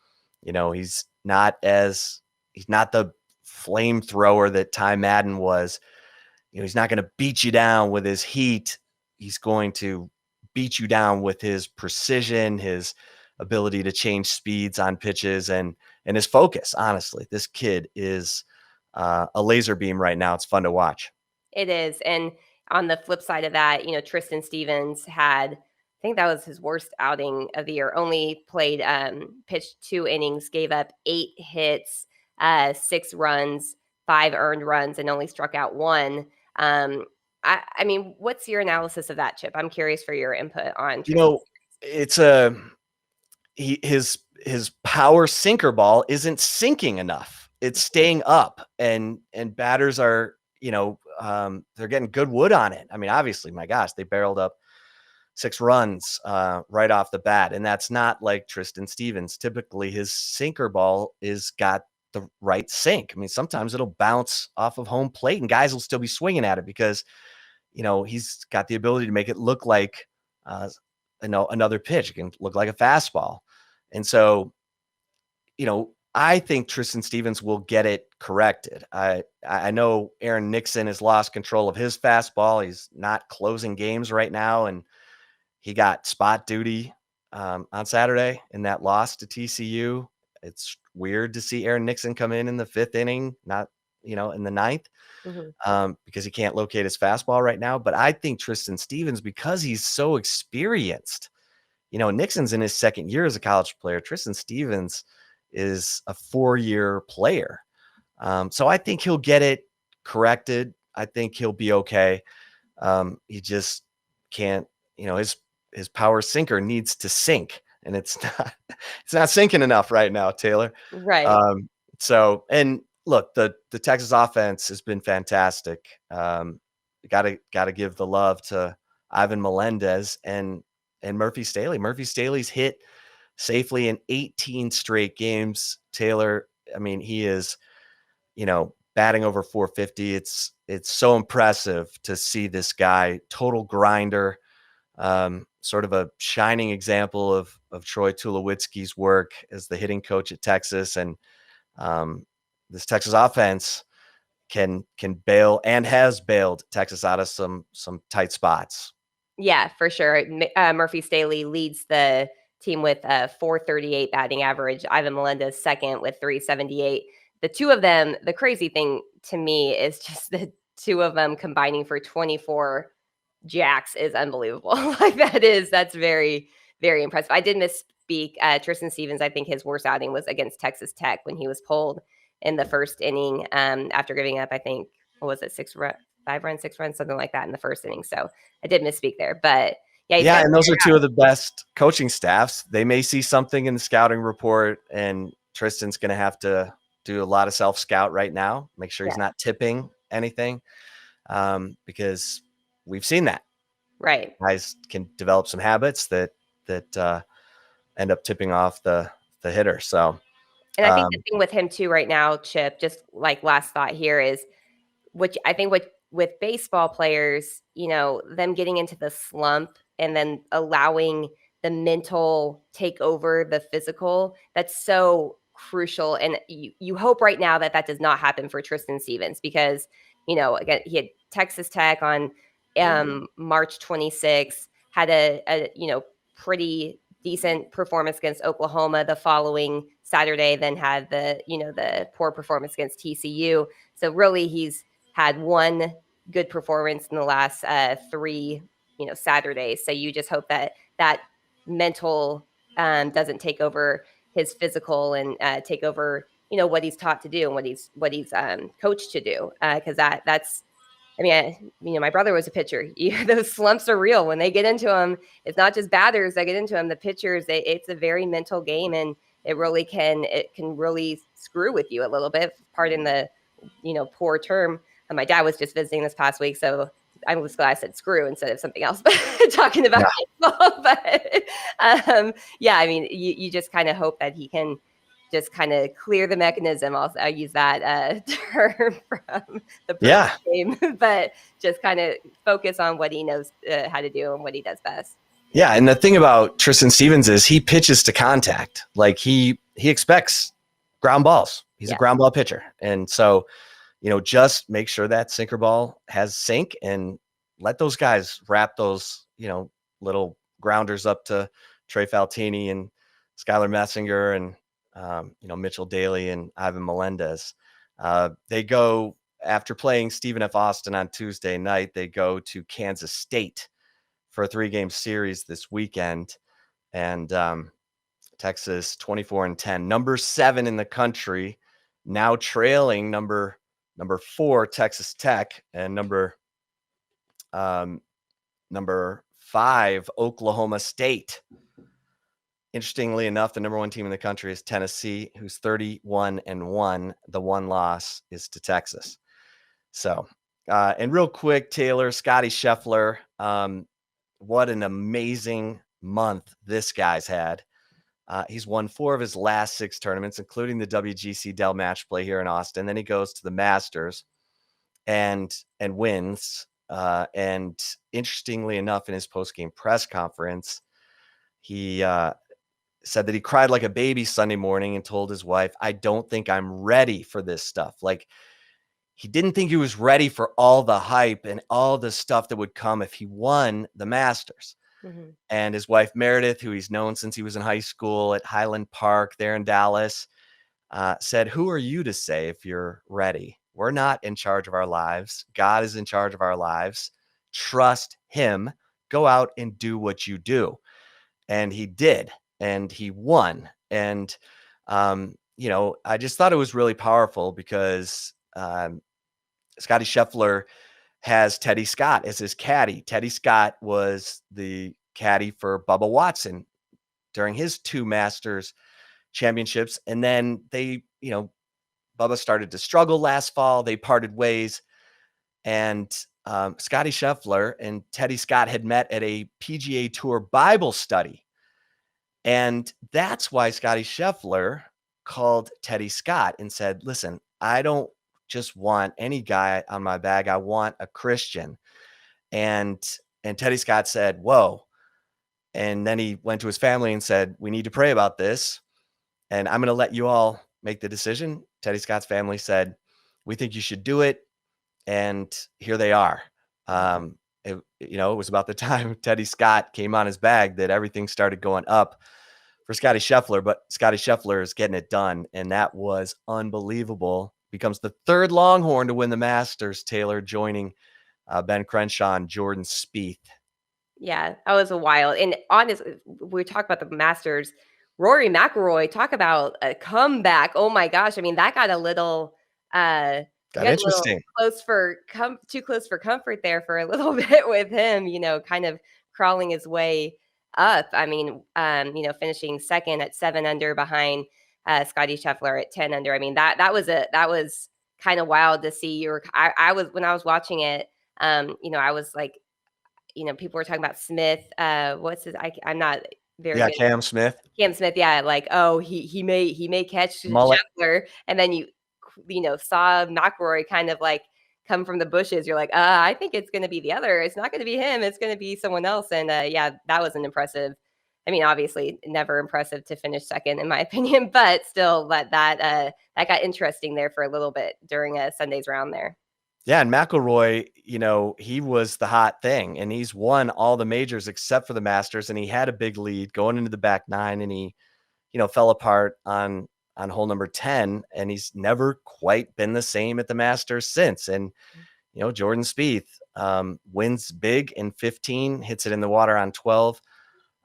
he's not the flamethrower that Ty Madden was. He's not going to beat you down with his heat. He's going to beat you down with his precision, his ability to change speeds on pitches, and his focus. Honestly, this kid is a laser beam right now. It's fun to watch. It is. And on the flip side of that, Tristan Stevens had, I think that was his worst outing of the year. Only played, pitched 2 innings, gave up 8 hits, 6 runs, 5 earned runs, and only struck out 1. I mean, what's your analysis of that, Chip? I'm curious for your input on. It's his power sinker ball isn't sinking enough. It's staying up, and batters are, they're getting good wood on it. I mean, obviously, my gosh, they barreled up 6 runs right off the bat. And that's not like Tristan Stevens. Typically, his sinker ball is got the right sink. I mean, sometimes it'll bounce off of home plate and guys will still be swinging at it because, he's got the ability to make it look like, another pitch. It can look like a fastball. And so, I think Tristan Stevens will get it corrected. I know Aaron Nixon has lost control of his fastball. He's not closing games right now, and he got spot duty on Saturday in that loss to TCU. It's weird to see Aaron Nixon come in the 5th inning, not in the 9th, because he can't locate his fastball right now. But I think Tristan Stevens, because he's so experienced, Nixon's in his 2nd year as a college player. Tristan Stevens is a 4-year player. So I think he'll get it corrected. I think he'll be okay. He just can't, his power sinker needs to sink, and it's not sinking enough right now, Taylor. Right. And look, the Texas offense has been fantastic. Got to give the love to Ivan Melendez and Murphy Staley. Murphy Staley's hit safely in 18 straight games. Taylor, I mean, he is, batting over 450. It's so impressive to see this guy, total grinder, sort of a shining example of Troy Tulowitzki's work as the hitting coach at Texas. And this Texas offense can bail and has bailed Texas out of some tight spots. Yeah, for sure. Murphy Staley leads the team with a 438 batting average. Ivan Melendez second with 378. The two of them, the crazy thing to me is just the two of them combining for 24 jacks is unbelievable. That's very, very impressive. I did misspeak. Tristan Stevens, I think his worst outing was against Texas Tech when he was pulled in the 1st inning after giving up, I think, what was it, 5 runs, 6 runs, something like that in the 1st inning. So I did misspeak there, but yeah. And those are 2 of the best coaching staffs. They may see something in the scouting report, and Tristan's going to have to do a lot of self-scout right now, make sure he's not tipping anything, because we've seen that. Right. Guys can develop some habits that end up tipping off the hitter. So, and I think the thing with him too right now, Chip, just like last thought here is, which I think with baseball players, them getting into the slump and then allowing the mental take over the physical, that's so crucial. And you hope right now that does not happen for Tristan Stevens, because, again, he had Texas Tech on March 26th, had a pretty decent performance against Oklahoma the following Saturday, then had the poor performance against TCU. So really he's had one good performance in the last 3 Saturday. So you just hope that mental doesn't take over his physical and take over, what he's taught to do and what he's coached to do. Because that's, I mean, my brother was a pitcher. Those slumps are real when they get into them. It's not just batters that get into them. The pitchers, it's a very mental game, and it can really screw with you a little bit. Pardon the, poor term. My dad was just visiting this past week, so I was glad I said screw instead of something else, but talking about baseball. But I mean, you just kind of hope that he can just kind of clear the mechanism. I use that term from the game, but just kind of focus on what he knows how to do and what he does best. Yeah, and the thing about Tristan Stevens is he pitches to contact. Like he expects ground balls. He's a ground ball pitcher, and so just make sure that sinker ball has sink and let those guys wrap those little grounders up to Trey Faltini and Skylar Messinger and Mitchell Daly and Ivan Melendez. They go, after playing Stephen F. Austin on Tuesday night, they go to Kansas State for a 3-game series this weekend. And Texas 24-10, number 7 in the country, now trailing number 4 Texas Tech and number 5 Oklahoma State. Interestingly enough, the number 1 team in the country is Tennessee, who's 31-1. The one loss is to Texas. So, and real quick, Taylor, Scotty Scheffler, what an amazing month this guy's had. He's won 4 of his last 6 tournaments, including the WGC Dell Match Play here in Austin. Then he goes to the Masters and wins. And interestingly enough, in his post-game press conference, he said that he cried like a baby Sunday morning and told his wife, "I don't think I'm ready for this stuff." Like, he didn't think he was ready for all the hype and all the stuff that would come if he won the Masters. Mm-hmm. And his wife, Meredith, who he's known since he was in high school at Highland Park there in Dallas, said, "Who are you to say if you're ready? We're not in charge of our lives. God is in charge of our lives. Trust him. Go out and do what you do." And he did. And he won. And, I just thought it was really powerful because Scotty Scheffler has Teddy Scott as his caddy. Teddy Scott was the caddy for Bubba Watson during his 2 Masters championships. And then they, Bubba started to struggle last fall. They parted ways. And Scotty Scheffler and Teddy Scott had met at a PGA Tour Bible study. And that's why Scotty Scheffler called Teddy Scott and said, "Listen, I don't just want any guy on my bag. I want a Christian." And Teddy Scott said, "Whoa." And then he went to his family and said, "We need to pray about this. And I'm going to let you all make the decision." Teddy Scott's family said, "We think you should do it." And here they are. It was about the time Teddy Scott came on his bag that everything started going up for Scotty Scheffler, but Scotty Scheffler is getting it done. And that was unbelievable. Becomes the 3rd Longhorn to win the Masters, Taylor, joining Ben Crenshaw and Jordan Spieth. Yeah, that was a wild. And honestly, we talk about the Masters. Rory McIlroy, talk about a comeback. Oh my gosh. I mean, that got a little interesting. Too close for comfort there for a little bit with him, kind of crawling his way up. I mean, finishing 2nd at 7 under behind Scotty Scheffler at 10 under. I mean, that was kind of wild to see. I was, when I was watching it, I was like, people were talking about Smith. What's his? I'm not very good. Cam Smith. Yeah, like, oh, he may catch Scheffler, and then you saw McIlroy kind of like come from the bushes. You're like, I think it's going to be the other. It's not going to be him. It's going to be someone else. And that was an impressive. I mean, obviously, never impressive to finish 2nd in my opinion, but still, that got interesting there for a little bit during Sunday's round there. Yeah, and McIlroy, he was the hot thing, and he's won all the majors except for the Masters, and he had a big lead going into the back 9, and he, fell apart on hole number 10, and he's never quite been the same at the Masters since. And, Jordan Spieth, wins big in 15, hits it in the water on 12.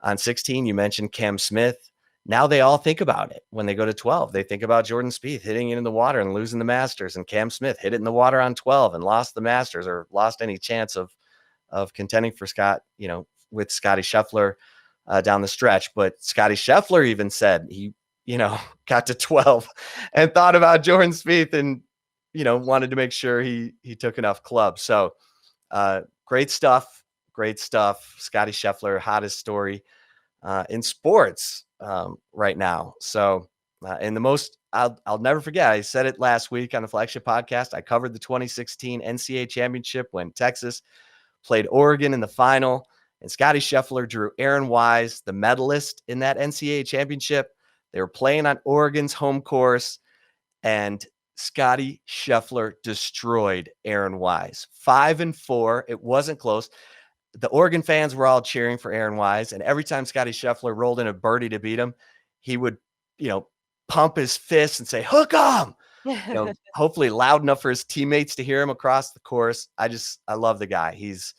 On 16, you mentioned Cam Smith. Now they all think about it when they go to 12. They think about Jordan Spieth hitting it in the water and losing the Masters, and Cam Smith hit it in the water on 12 and lost the Masters, or lost any chance of contending for with Scotty Scheffler down the stretch. But Scotty Scheffler even said he, got to 12 and thought about Jordan Spieth and, wanted to make sure he took enough clubs. So great stuff. Scotty Scheffler, hottest story in sports right now. So and the most, I'll never forget, I said it last week on the Flagship podcast. I covered the 2016 NCAA championship when Texas played Oregon in the final, and Scotty Scheffler drew Aaron Wise, the medalist in that NCAA championship. They were playing on Oregon's home course, and Scotty Scheffler destroyed Aaron Wise 5-4. It wasn't close. The Oregon fans were all cheering for Aaron Wise, and every time Scotty Scheffler rolled in a birdie to beat him, he would, pump his fists and say, "Hook 'em!" Hopefully loud enough for his teammates to hear him across the course. I love the guy. He's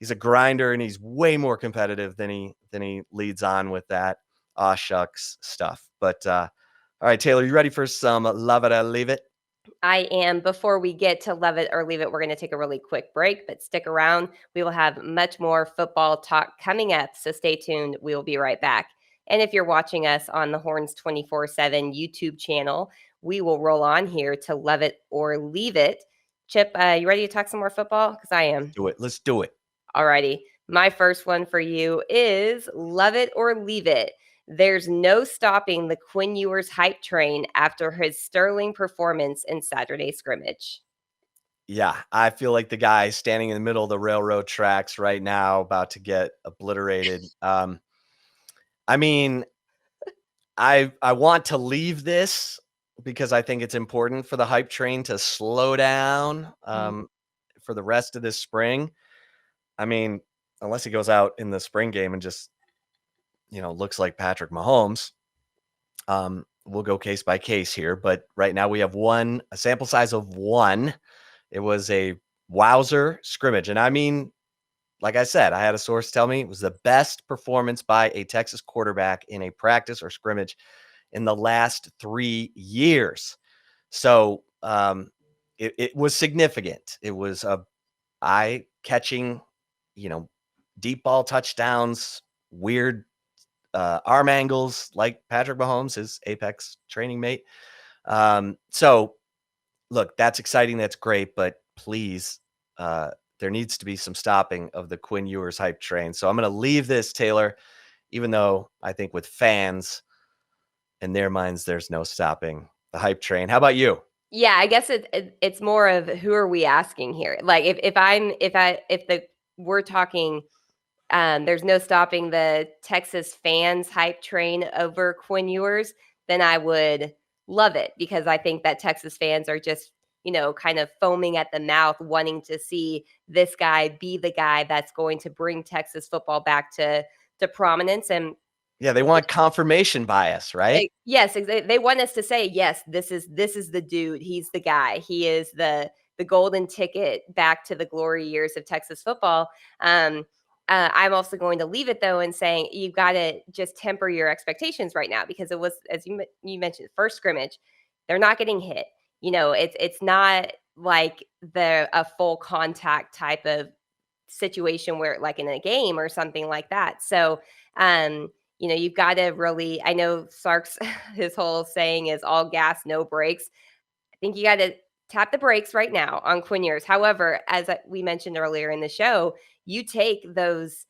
a grinder, and he's way more competitive than he leads on with that aw shucks stuff. But all right, Taylor, you ready for some love it or leave it? I am. Before we get to love it or leave it, we're going to take a really quick break, but stick around. We will have much more football talk coming up, so stay tuned. We will be right back. And if you're watching us on the Horns 24/7 YouTube channel, we will roll on here to love it or leave it. Chip, you ready to talk some more football? Because I am. Let's do it. Alrighty. My first one for you is love it or leave it. There's no stopping the Quinn Ewers hype train after his sterling performance in Saturday's scrimmage. Yeah, I feel like the guy standing in the middle of the railroad tracks right now, about to get obliterated. I mean, I want to leave this because I think it's important for the hype train to slow down for the rest of this spring. I mean, unless he goes out in the spring game and just, looks like Patrick Mahomes. We'll go case by case here, but right now we have a sample size of one. It was a wowzer scrimmage. And I mean, like I said, I had a source tell me it was the best performance by a Texas quarterback in a practice or scrimmage in the last 3 years. So it was significant. It was a eye-catching, deep ball touchdowns, weird arm angles like Patrick Mahomes, his apex training mate. So look, that's exciting. That's great. But please, there needs to be some stopping of the Quinn Ewers hype train. So I'm going to leave this, Taylor, even though I think with fans in their minds, there's no stopping the hype train. How about you? Yeah, I guess it's more of who are we asking here? Like we're talking, there's no stopping the Texas fans hype train over Quinn Ewers, then I would love it, because I think that Texas fans are just, kind of foaming at the mouth, wanting to see this guy be the guy that's going to bring Texas football back to prominence. And yeah, they want confirmation bias, right? Yes, they want us to say, yes, this is the dude. He's the guy. He is the golden ticket back to the glory years of Texas football. I'm also going to leave it, though, and saying you've got to just temper your expectations right now, because it was, as you mentioned, first scrimmage. They're not getting hit. It's not like a full contact type of situation where, like in a game or something like that. So, you've got to really, I know Sark's, his whole saying is all gas, no brakes. I think you got to tap the brakes right now on Quinn Ewers. However, as we mentioned earlier in the show, you take those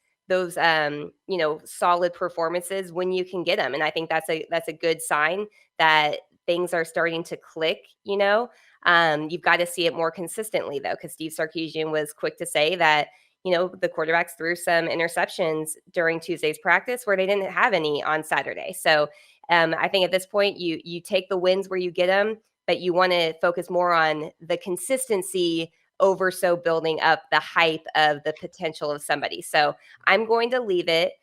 solid performances when you can get them. And I think that's a good sign that things are starting to click. You've got to see it more consistently, though, because Steve Sarkisian was quick to say that the quarterbacks threw some interceptions during Tuesday's practice where they didn't have any on Saturday. So I think at this point, you take the wins where you get them, but you want to focus more on the consistency over building up the hype of the potential of somebody. So I'm going to leave it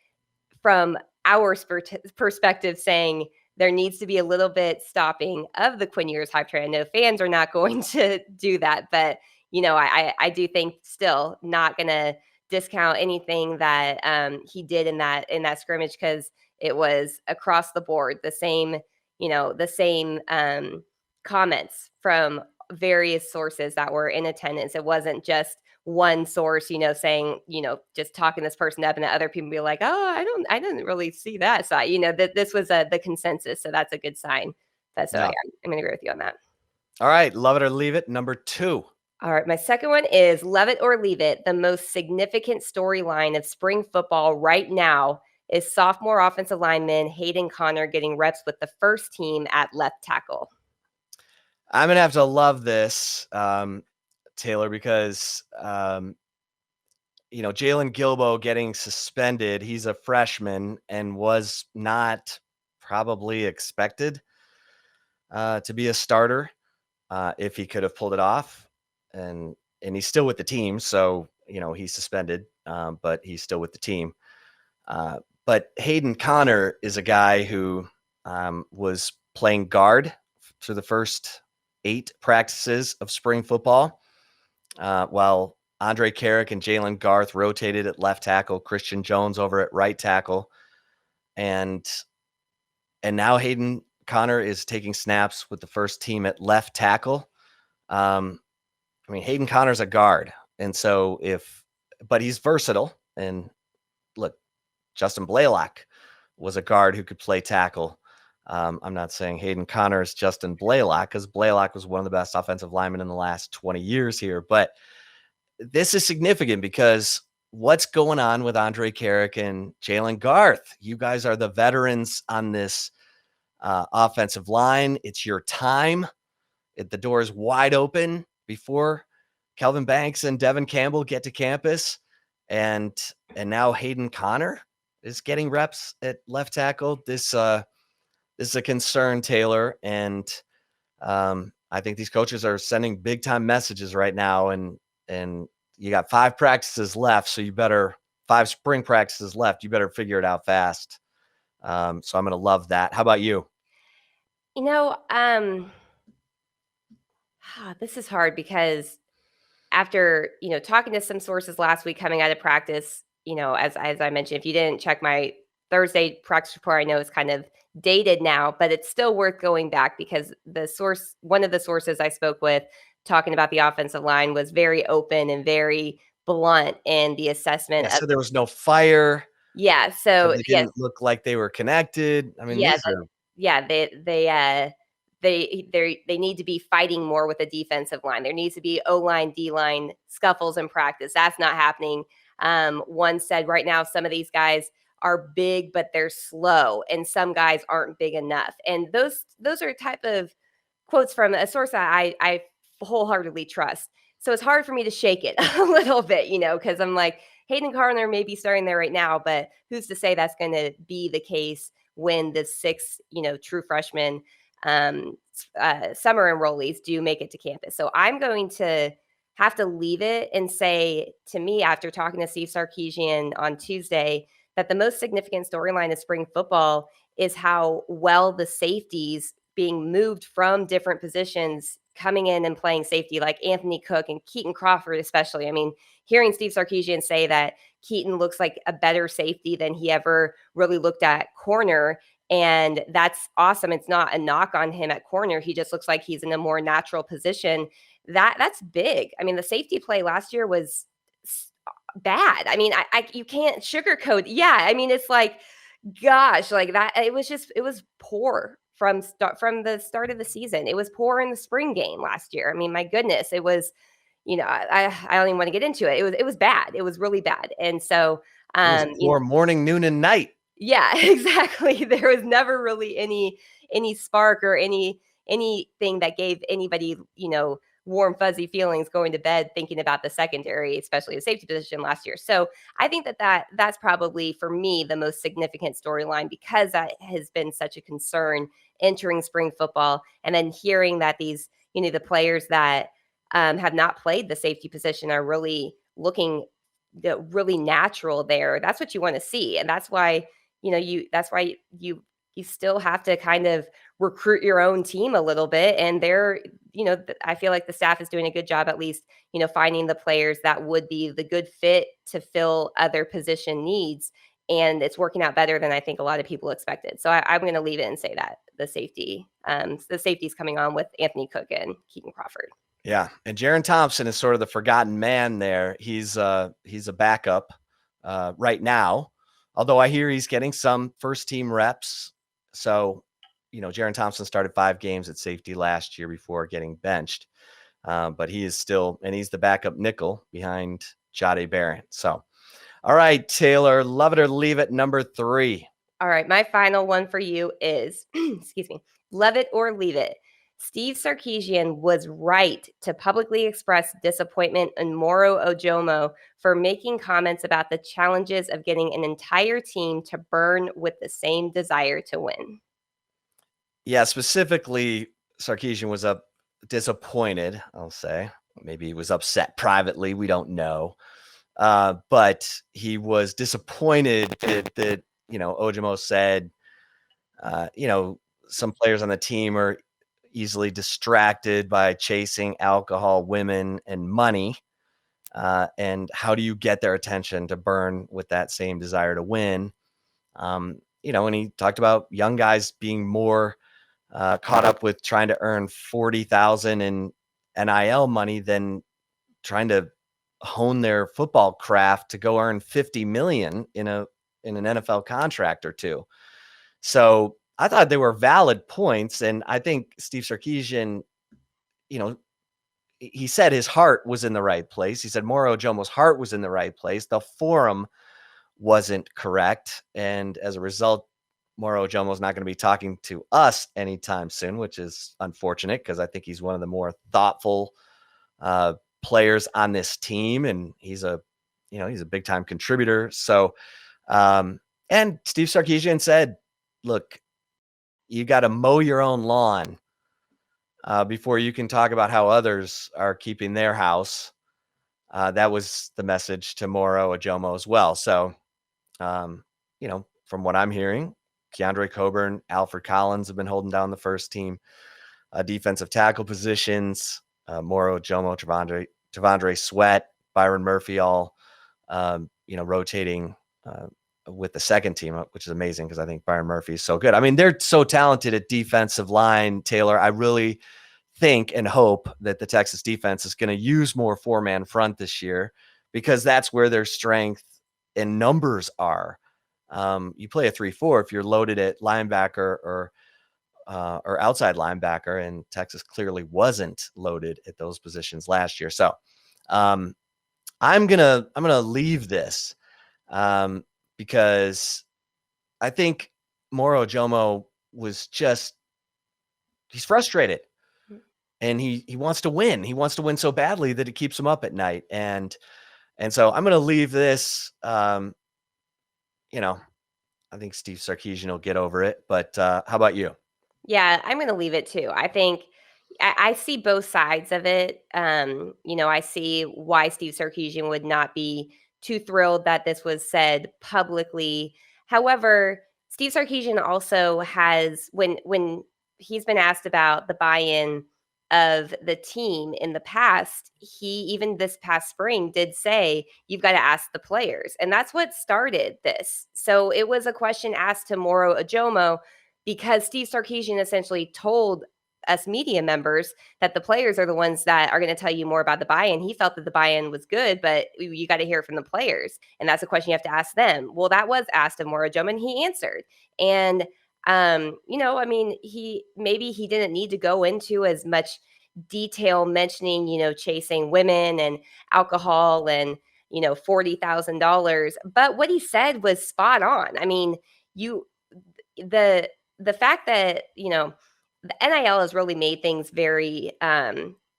from our perspective, saying there needs to be a little bit stopping of the Quinn Ewers hype train. I know fans are not going to do that, but I do think still not going to discount anything that he did in that scrimmage, because it was across the board the same, the same comments from various sources that were in attendance. It wasn't just one source, saying, just talking this person up, and the other people be like, oh, I didn't really see that. So, that this was the consensus. So that's a good sign. That's I'm going to agree with you on that. All right. Love it or leave it. Number 2. All right. My second one is love it or leave it. The most significant storyline of spring football right now is sophomore offensive lineman Hayden Conner getting reps with the first team at left tackle. I'm going to have to love this, Taylor, because, Jalen Gilbo getting suspended. He's a freshman and was not probably expected to be a starter if he could have pulled it off. And he's still with the team. So, he's suspended, but he's still with the team. But Hayden Conner is a guy who was playing guard through the first 8 practices of spring football, while Andre Carrick and Jalen Garth rotated at left tackle, Christian Jones over at right tackle. And now Hayden Conner is taking snaps with the first team at left tackle. Hayden Conner's a guard. And so but he's versatile. And look, Justin Blaylock was a guard who could play tackle. I'm not saying Hayden Conner is Justin Blaylock, because Blaylock was one of the best offensive linemen in the last 20 years here. But this is significant because what's going on with Andre Carrick and Jalen Garth? You guys are the veterans on this offensive line. It's your time. The door is wide open before Kelvin Banks and Devin Campbell get to campus. And now Hayden Conner is getting reps at left tackle. This is a concern, Taylor. And I think these coaches are sending big time messages right now. And you got 5 practices left. So 5 spring practices left. You better figure it out fast. So I'm going to love that. How about you? This is hard because after, talking to some sources last week coming out of practice, as I mentioned, if you didn't check my Thursday practice report, I know it's kind of dated now, but it's still worth going back, because one of the sources I spoke with talking about the offensive line was very open and very blunt in the assessment. So there was no fire. Yeah. So it didn't look like they were connected. they need to be fighting more with the defensive line. There needs to be O-line, D-line scuffles in practice. That's not happening. One said right now some of these guys are big, but they're slow, and some guys aren't big enough. And those are type of quotes from a source that I wholeheartedly trust. So it's hard for me to shake it a little bit, because I'm like, Hayden Conner may be starting there right now, but who's to say that's going to be the case when the 6, true freshmen summer enrollees do make it to campus. So I'm going to have to leave it and say, to me, after talking to Steve Sarkisian on Tuesday, that the most significant storyline of spring football is how well the safeties being moved from different positions coming in and playing safety, like Anthony Cook and Keaton Crawford especially. Hearing Steve Sarkisian say that Keaton looks like a better safety than he ever really looked at corner, and that's awesome. It's not a knock on him at corner. He just looks like he's in a more natural position. That's big. The safety play last year was bad. You can't sugarcoat. Yeah. It's like, gosh, like that. It was poor from the start of the season. It was poor in the spring game last year. My goodness, it was, I don't even want to get into it. It was bad. It was really bad. And so, morning, noon, and night. Yeah, exactly. There was never really any spark or anything that gave anybody, warm, fuzzy feelings going to bed thinking about the secondary, especially the safety position last year. So I think that's probably, for me, the most significant storyline, because that has been such a concern entering spring football. And then hearing that these, the players that have not played the safety position are really looking really natural there. That's what you want to see. And that's why, you still have to kind of recruit your own team a little bit. And I feel like the staff is doing a good job, at least, finding the players that would be the good fit to fill other position needs. And it's working out better than I think a lot of people expected. So I'm going to leave it and say that the safety's coming on with Anthony Cook and Keaton Crawford. Yeah. And Jaren Thompson is sort of the forgotten man there. He's a backup right now, although I hear he's getting some first team reps. So, Jaren Thompson started 5 games at safety last year before getting benched. But he is still, and he's the backup nickel behind Jade Barron. So, all right, Taylor, love it or leave it, number 3. All right, my final one for you is, excuse me, love it or leave it. Steve Sarkisian was right to publicly express disappointment in Moro Ojomo for making comments about the challenges of getting an entire team to burn with the same desire to win. Yeah, specifically, Sarkisian was disappointed, I'll say. Maybe he was upset privately. We don't know. But he was disappointed that Ojomo said, some players on the team are easily distracted by chasing alcohol, women, and money. And how do you get their attention to burn with that same desire to win? And he talked about young guys being more caught up with trying to earn $40,000 in NIL money than trying to hone their football craft to go earn $50 million in an NFL contract or two. So I thought they were valid points. And I think Steve Sarkisian, he said his heart was in the right place. He said Moro Ojomo's heart was in the right place. The forum wasn't correct. And as a result, Moro Ojomo is not going to be talking to us anytime soon, which is unfortunate because I think he's one of the more thoughtful players on this team. And he's a big time contributor. So, and Steve Sarkisian said, look, you got to mow your own lawn before you can talk about how others are keeping their house. That was the message to Moro Ojomo as well. So, from what I'm hearing, Keandre Coburn, Alfred Collins have been holding down the first team defensive tackle positions. Moro Ojomo, Tavondre Sweat, Byron Murphy, all rotating with the second team, which is amazing because I think Byron Murphy is so good. I mean, they're so talented at defensive line, Taylor. I really think and hope that the Texas defense is going to use more 4-man front this year because that's where their strength and numbers are. You play a 3-4 if you're loaded at linebacker or outside linebacker, and Texas clearly wasn't loaded at those positions last year. So I'm gonna leave this because I think Moro Ojomo was he's frustrated and he wants to win. He wants to win so badly that it keeps him up at night. And so I'm gonna leave this. I think Steve Sarkisian will get over it. But how about you? Yeah, I'm going to leave it too. I think I see both sides of it. I see why Steve Sarkisian would not be too thrilled that this was said publicly. However, Steve Sarkisian also has, when he's been asked about the buy-in of the team in the past, he even this past spring did say, you've got to ask the players. And that's what started this. So it was a question asked to Moro Ojomo because Steve Sarkisian essentially told us media members that the players are the ones that are going to tell you more about the buy-in. He felt that the buy-in was good, but you got to hear from the players. And that's a question you have to ask them. Well, that was asked of Moro Ojomo and he answered. And he didn't need to go into as much detail mentioning, chasing women and alcohol and, $40,000. But what he said was spot on. I mean, the fact that, the NIL has really made things very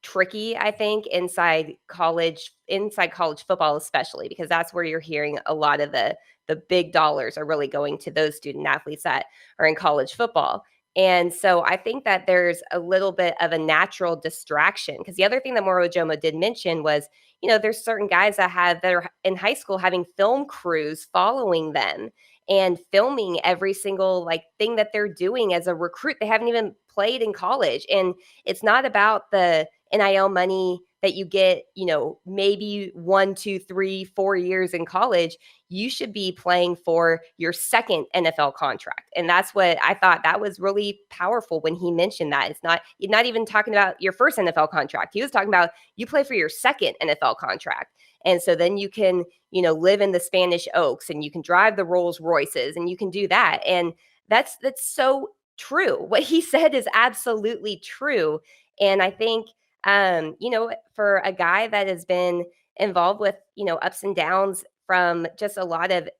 tricky, I think, inside college football, especially because that's where you're hearing a lot of the big dollars are really going to those student athletes that are in college football. And so I think that there's a little bit of a natural distraction because the other thing that Moro Ojomo did mention was, there's certain guys that are in high school having film crews following them. and filming every single like thing that they're doing as a recruit. They haven't even played in college. And it's not about the NIL money that you get, maybe 1, 2, 3, 4 years in college. You should be playing for your second NFL contract. And that's what I thought that was really powerful when he mentioned that. You're not even talking about your first NFL contract. He was talking about you play for your second NFL contract. And so then you can, live in the Spanish Oaks and you can drive the Rolls Royces and you can do that. And that's so true. What he said is absolutely true. And I think, for a guy that has been involved with, ups and downs from just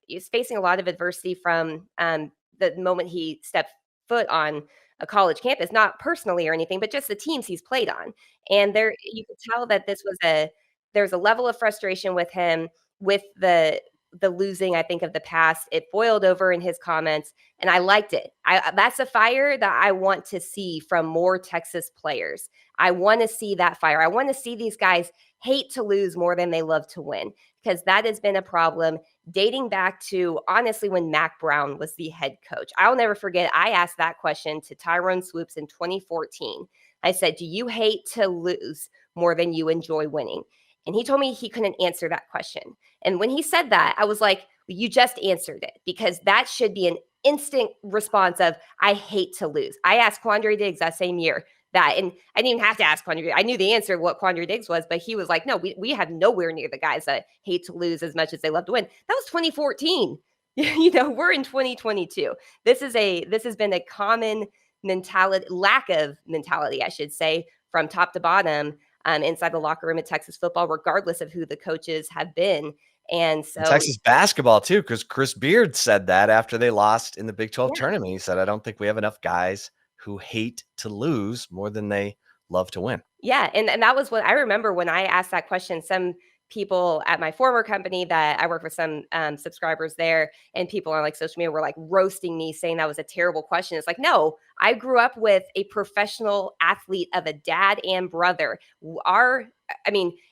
he's facing a lot of adversity from the moment he stepped foot on a college campus, not personally or anything, but just the teams he's played on. And you could tell that there's a level of frustration with him with the losing, I think, of the past. It boiled over in his comments, and I liked it. That's a fire that I want to see from more Texas players. I want to see that fire. I want to see these guys hate to lose more than they love to win, because that has been a problem dating back to, honestly, when Mac Brown was the head coach. I'll never forget, I asked that question to Tyrone Swoops in 2014. I said, do you hate to lose more than you enjoy winning? And he told me he couldn't answer that question. And when he said that, I was like, well, you just answered it, because that should be an instant response of, I hate to lose. I asked Quandre Diggs that same year that, and I didn't even have to ask Quandre. I knew the answer of what Quandre Diggs was, but he was like, no, we have nowhere near the guys that hate to lose as much as they love to win. That was 2014. We're in 2022. This has been a common mentality, lack of mentality, I should say, from top to bottom, inside the locker room at Texas football, regardless of who the coaches have been. And so Texas basketball too, because Chris Beard said that after they lost in the Big 12 tournament. He said, I don't think we have enough guys who hate to lose more than they love to win. Yeah. And that was what I remember when I asked that question. Some people at my former company that I work with, some subscribers there, and people on like social media were like roasting me, saying that was a terrible question. It's like, no, I grew up with a professional athlete of a dad and brother.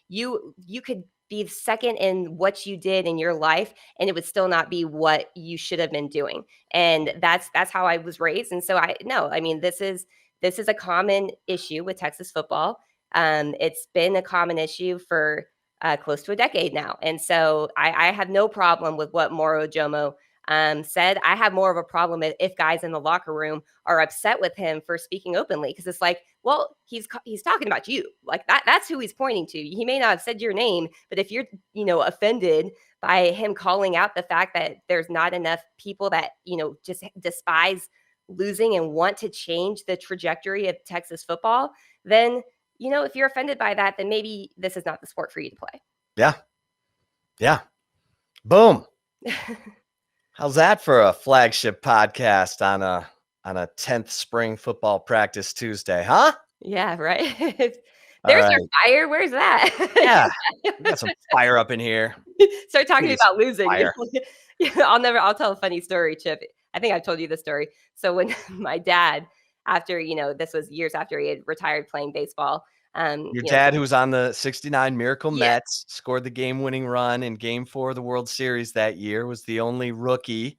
You could be second in what you did in your life, and it would still not be what you should have been doing. And that's how I was raised. And so this is a common issue with Texas football. It's been a common issue for close to a decade now. And so I have no problem with what Moro Jomo said. I have more of a problem if guys in the locker room are upset with him for speaking openly, because it's like, well, he's talking about you. Like that's who he's pointing to. He may not have said your name, but if you're, offended by him calling out the fact that there's not enough people that, just despise losing and want to change the trajectory of Texas football, then, if you're offended by that, then maybe this is not the sport for you to play. Yeah. Yeah. Boom. How's that for a flagship podcast on a 10th spring football practice Tuesday, huh? Yeah, right. There's our fire. Where's that? Yeah. We got some fire up in here. Start talking about losing. I'll tell a funny story, Chip. I think I've told you this story. So when my dad, after, this was years after he had retired playing baseball. Your dad, who was on the 69 Miracle Mets, scored the game-winning run in Game 4 of the World Series that year, was the only rookie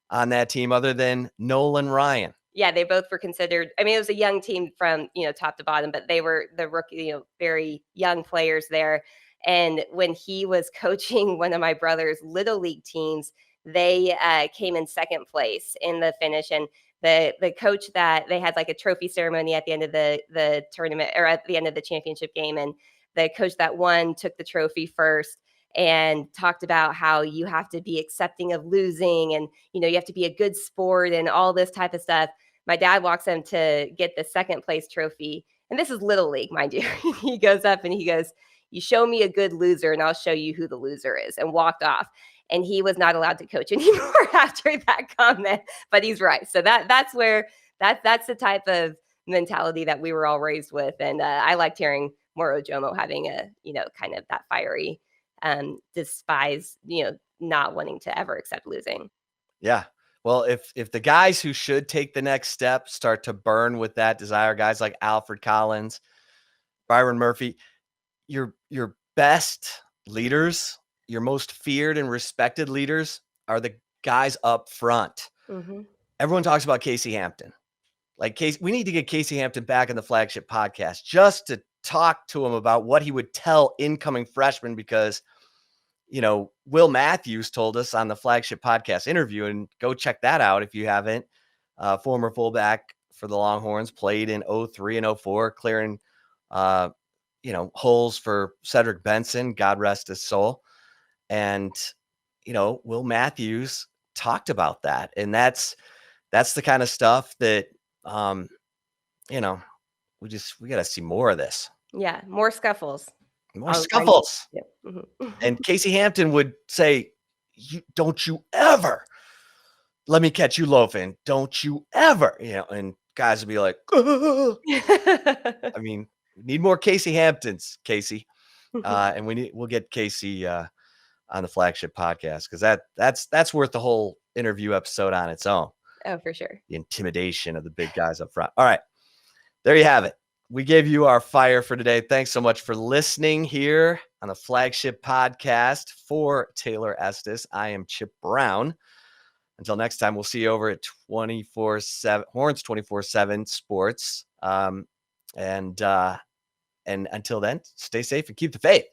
on that team other than Nolan Ryan. Yeah, they both were considered. I mean, it was a young team from, top to bottom, but they were the rookie, very young players there. And when he was coaching one of my brother's Little League teams, they came in second place in the finish. And the coach that they had like a trophy ceremony at the end of the tournament, or at the end of the championship game. And the coach that won took the trophy first and talked about how you have to be accepting of losing, and, you have to be a good sport and all this type of stuff. My dad walks him to get the second place trophy. And this is Little League, mind you. He goes up and he goes, you show me a good loser and I'll show you who the loser is, and walked off. And he was not allowed to coach anymore after that comment. But he's right. So that's where that's the type of mentality that we were all raised with. And I liked hearing Moro Jomo having a, kind of that fiery, despise, not wanting to ever accept losing. Yeah. Well, if the guys who should take the next step start to burn with that desire, guys like Alfred Collins, Byron Murphy, your best leaders, your most feared and respected leaders are the guys up front. Mm-hmm. Everyone talks about Casey Hampton. Like, we need to get Casey Hampton back in the Flagship podcast just to talk to him about what he would tell incoming freshmen, because, Will Matthews told us on the Flagship podcast interview, and go check that out if you haven't. Former fullback for the Longhorns, played in 03 and 04, clearing, holes for Cedric Benson, God rest his soul. And, Will Matthews talked about that. And that's the kind of stuff that, we got to see more of this. Yeah. More scuffles. More scuffles. Yep. Mm-hmm. And Casey Hampton would say, don't you ever let me catch you loafing. Don't you ever, and guys would be like, I mean, we need more Casey Hamptons, Casey. And we'll get Casey on the Flagship podcast, because that's worth the whole interview episode on its own. Oh, for sure. The intimidation of the big guys up front. All right. There you have it. We gave you our fire for today. Thanks so much for listening here on the Flagship podcast. For Taylor Estes, I am Chip Brown. Until next time, we'll see you over at 24/7 Horns 24/7 Sports. And until then, stay safe and keep the faith.